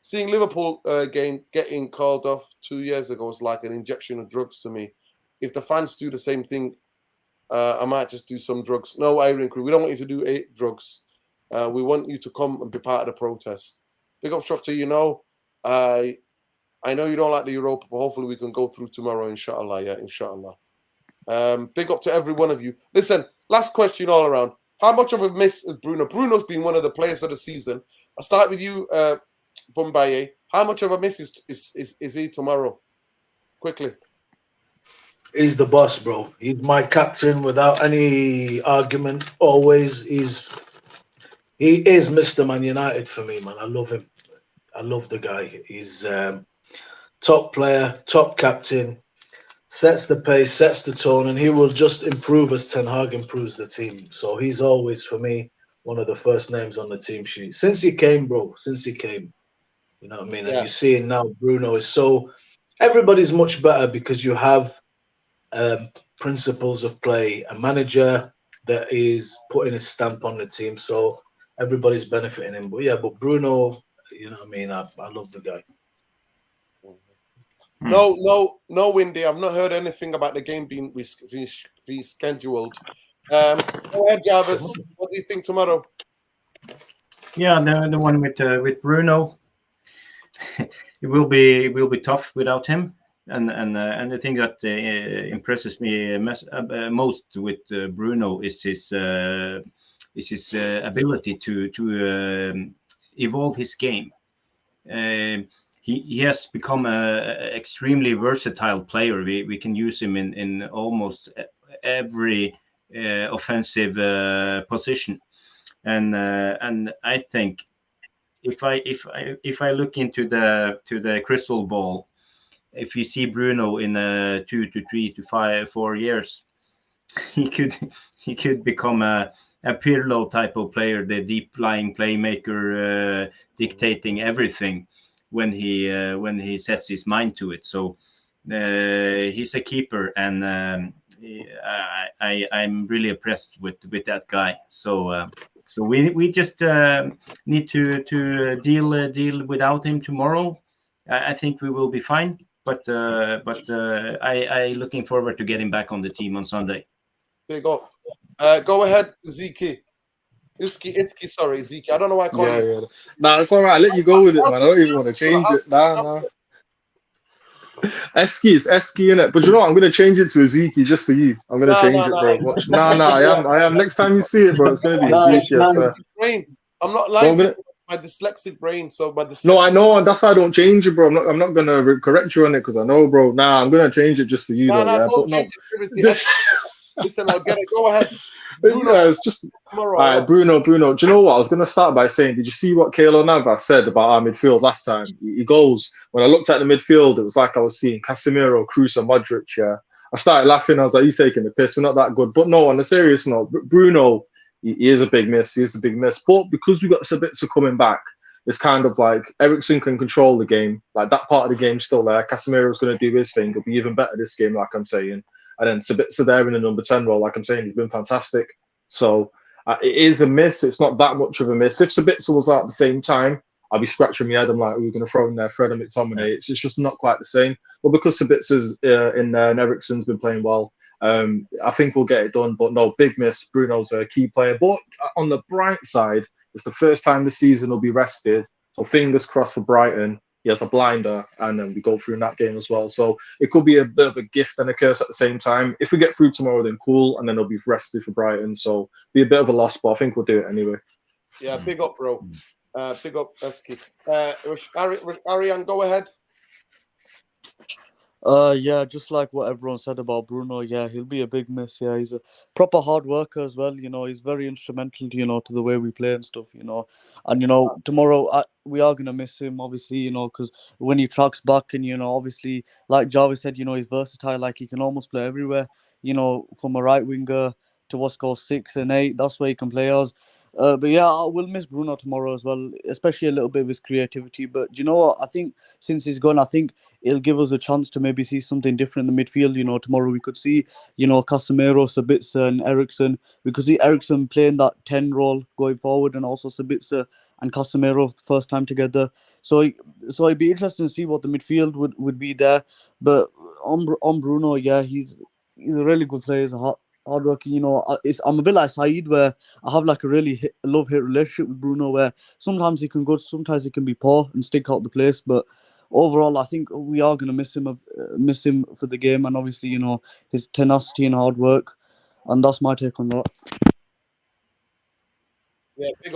Seeing Liverpool game getting called off 2 years ago was like an injection of drugs to me. If the fans do the same thing, I might just do some drugs. No, Iron Crew, we don't want you to do drugs. We want you to come and be part of the protest. Big up, Structure. I know you don't like the Europa, but hopefully we can go through tomorrow, inshallah. Yeah, inshallah. Big up to every one of you. Listen, last question all around. How much of a miss is Bruno? Bruno's been one of the players of the season. I'll start with you, Bombaye. How much of a miss is he tomorrow? Quickly. He's the boss, bro. He's my captain without any argument. Always, he is Mr. Man United for me, man. I love him. I love the guy. He's top player, top captain. Sets the pace, sets the tone, and he will just improve as Ten Hag improves the team. So he's always, for me, one of the first names on the team sheet since he came, bro. Since he came, you know what I mean. And Yeah. you're seeing now Bruno is so. Everybody's much better because you have principles of play, a manager that is putting his stamp on the team, so everybody's benefiting him. But yeah, but Bruno, you know what I mean. I love the guy. No, Windy. I've not heard anything about the game being rescheduled. Go ahead, Jarvis. What do you think tomorrow? Yeah, the one with Bruno, it will be tough without him. And the thing that impresses me most with Bruno is his ability to evolve his game. He has become a extremely versatile player. We can use him in almost every offensive position, and I think if I look into the crystal ball, if you see Bruno in 2 to 3 to 5 4 years, he could become a Pirlo type of player, the deep lying playmaker, dictating everything when he sets his mind to it. So he's a keeper, and I'm really impressed with that guy. So we just need to deal without him tomorrow. I think we will be fine. But I looking forward to getting back on the team on Sunday. Big up. Go ahead, Zeke. Iski, sorry, Zeke. I don't know why I call Yeah, you. yeah. Nah, it's all right. I let you go with it, man. I don't even want to change it. Nah. Eski, it's Eski in it. But you know what? I'm gonna change it to Ezeki just for you. I'm gonna change it, bro. Watch. Nah, I am. Next time you see it, bro, it's gonna be Nice, Ezeki, I swear. nice. Brain. I'm not Bro, lying I'm to gonna... you. My dyslexic brain. So my dyslexic. No, I know, and that's why I don't change it, bro. I'm not gonna correct you on it because I know, bro. Nah, I'm gonna change it just for you, though. Yeah, Don't but no. change it. Seriously. Listen, I'll get it. Go ahead. Bruno, Yeah, it's just tomorrow. all right, Bruno. Do you know what? I was going to start by saying, did you see what Keylor Navas said about our midfield last time? He goes, when I looked at the midfield, it was like I was seeing Casemiro, Kroos, and Modric. Yeah, I started laughing. I was like, he's taking the piss. We're not that good. But no, on a serious note, Bruno, he is a big miss. He is a big miss. But because we got Sabitzer coming back, it's kind of like Eriksen can control the game. Like that part of the game's still there. Casemiro's going to do his thing. He'll be even better this game, like I'm saying. And then Sabitzer there in the number 10 role, like I'm saying, he's been fantastic. So it is a miss. It's not that much of a miss. If Sabitzer was out at the same time, I'd be scratching my head. I'm like, we're going to throw in there Fred and McTominay. It's just not quite the same. But because Sabitzer's in there and Eriksen's been playing well, I think we'll get it done. But no, big miss. Bruno's a key player. But on the bright side, it's the first time this season he'll be rested. So fingers crossed for Brighton. He has a blinder, and then we go through in that game as well. So it could be a bit of a gift and a curse at the same time. If we get through tomorrow, then cool, and then it'll be rested for Brighton. So be a bit of a loss, but I think we'll do it anyway. Yeah, big up, bro. Big up, Eski. Ariane, go ahead. Yeah, just like what everyone said about Bruno, yeah, he'll be a big miss. Yeah, he's a proper hard worker as well. He's very instrumental, to the way we play and stuff. And tomorrow we are gonna miss him, obviously. Because when he tracks back and obviously, like Jarvis said, he's versatile. Like he can almost play everywhere. From a right winger to what's called 6 and 8. That's where he can play us. But yeah, I will miss Bruno tomorrow as well, especially a little bit of his creativity. But do you know what? I think since he's gone, I think it'll give us a chance to maybe see something different in the midfield. Tomorrow we could see, Casemiro, Sabitzer, and Eriksen. We could see Eriksen playing that 10 role going forward, and also Sabitzer and Casemiro for the first time together. So it'd be interesting to see what the midfield would be there. But on Bruno, yeah, he's a really good player. He's a hardworking. I'm a bit like Saeed, where I have like a really love-hate relationship with Bruno, where sometimes he can go, sometimes he can be poor and stick out the place, but overall, I think we are going to miss him for the game, and obviously, his tenacity and hard work, and that's my take on that. Yeah, big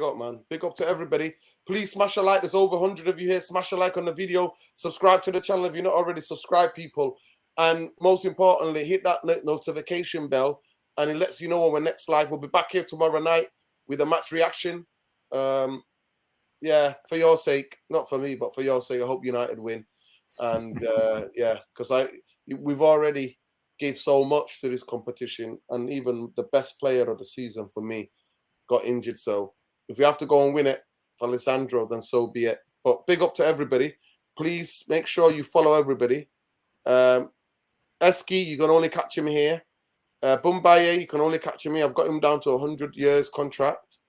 up, man. Big up to everybody. Please smash a like. There's over 100 of you here. Smash a like on the video. Subscribe to the channel if you're not already subscribed, people. And most importantly, hit that notification bell, and it lets you know when we're next live. We'll be back here tomorrow night with a match reaction. Yeah, for your sake, not for me, but for your sake, I hope United win. And yeah, because we've already gave so much to this competition, and even the best player of the season for me got injured. So if we have to go and win it for Alessandro, then so be it. But big up to everybody. Please make sure you follow everybody. Eski, you can only catch him here. Bumbaye, you can only catch him here. I've got him down to 100 years contract.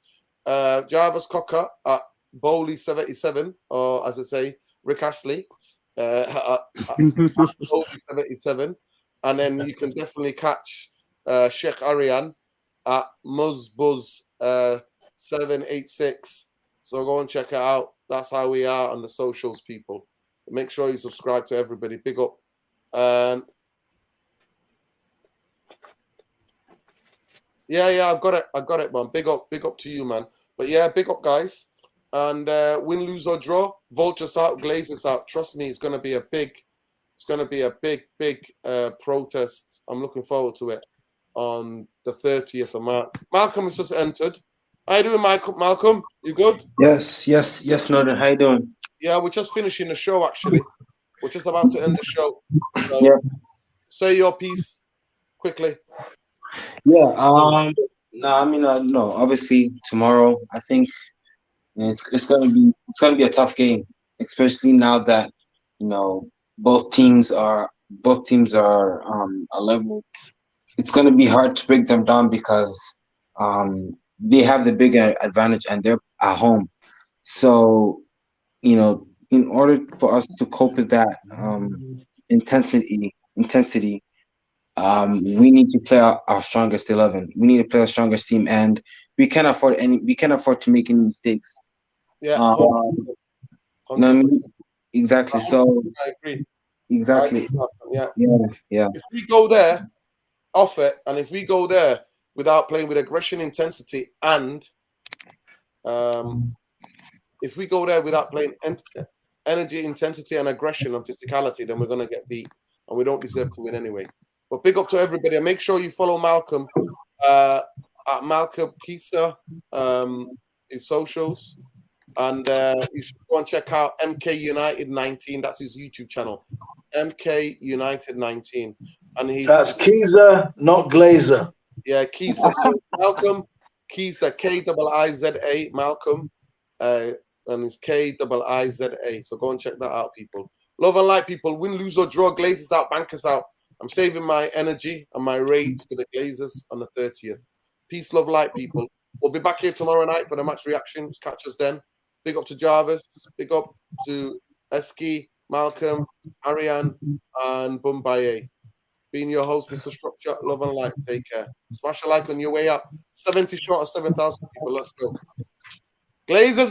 Jarvis Cocker at Bowley 77, or as I say, Rick Astley at Bowley 77. And then you can definitely catch Sheikh Arian at Muzbuzz 786. So go and check it out. That's how we are on the socials, people. Make sure you subscribe to everybody. Big up. Yeah, I've got it, man. Big up to you, man. But yeah, big up, guys. And win, lose or draw, Vultures out, Glazers out. Trust me, it's gonna be a big It's going to be a big protest. I'm looking forward to it on the 30th of March. Malcolm has just entered. How you doing, Malcolm? You good? Yes, Northern. How you doing? Yeah, we're just finishing the show, actually. We're just about to end the show. So Yeah. say your piece quickly. Yeah. No, I mean, no. Obviously, tomorrow, I think it's gonna be a tough game, especially now that both teams are a level. It's gonna be hard to break them down because they have the bigger advantage and they're at home. So, in order for us to cope with that intensity, we need to play our strongest 11. We need to play our strongest team, and we can't afford to make any mistakes. Yeah, You know what I mean? Exactly. So I agree. exactly. Yeah. Yeah. If we go there off it, and if we go there without playing with aggression, intensity, and if we go there without playing energy, intensity, and aggression and physicality, then we're going to get beat, and we don't deserve to win anyway. But big up to everybody, and make sure you follow Malcolm at Malcolm Kisa, his socials, and you should go and check out MK United 19. That's his YouTube channel, MK United 19, and That's Kiza, not Glazer. Yeah, Kisa. So Malcolm Kisa, Kiza, Malcolm, and it's Kiza. So go and check that out, people. Love and light, people. Win, lose, or draw. Glazers out, bankers out. I'm saving my energy and my rage for the Glazers on the 30th. Peace, love, light, people. We'll be back here tomorrow night for the match reactions. Catch us then. Big up to Jarvis. Big up to Eski, Malcolm, Ariane, and Bumbaye. Being your host, Mr. Structure. Love and light. Take care. Smash a like on your way up. 70 short of 7,000 people. Let's go. Glazers.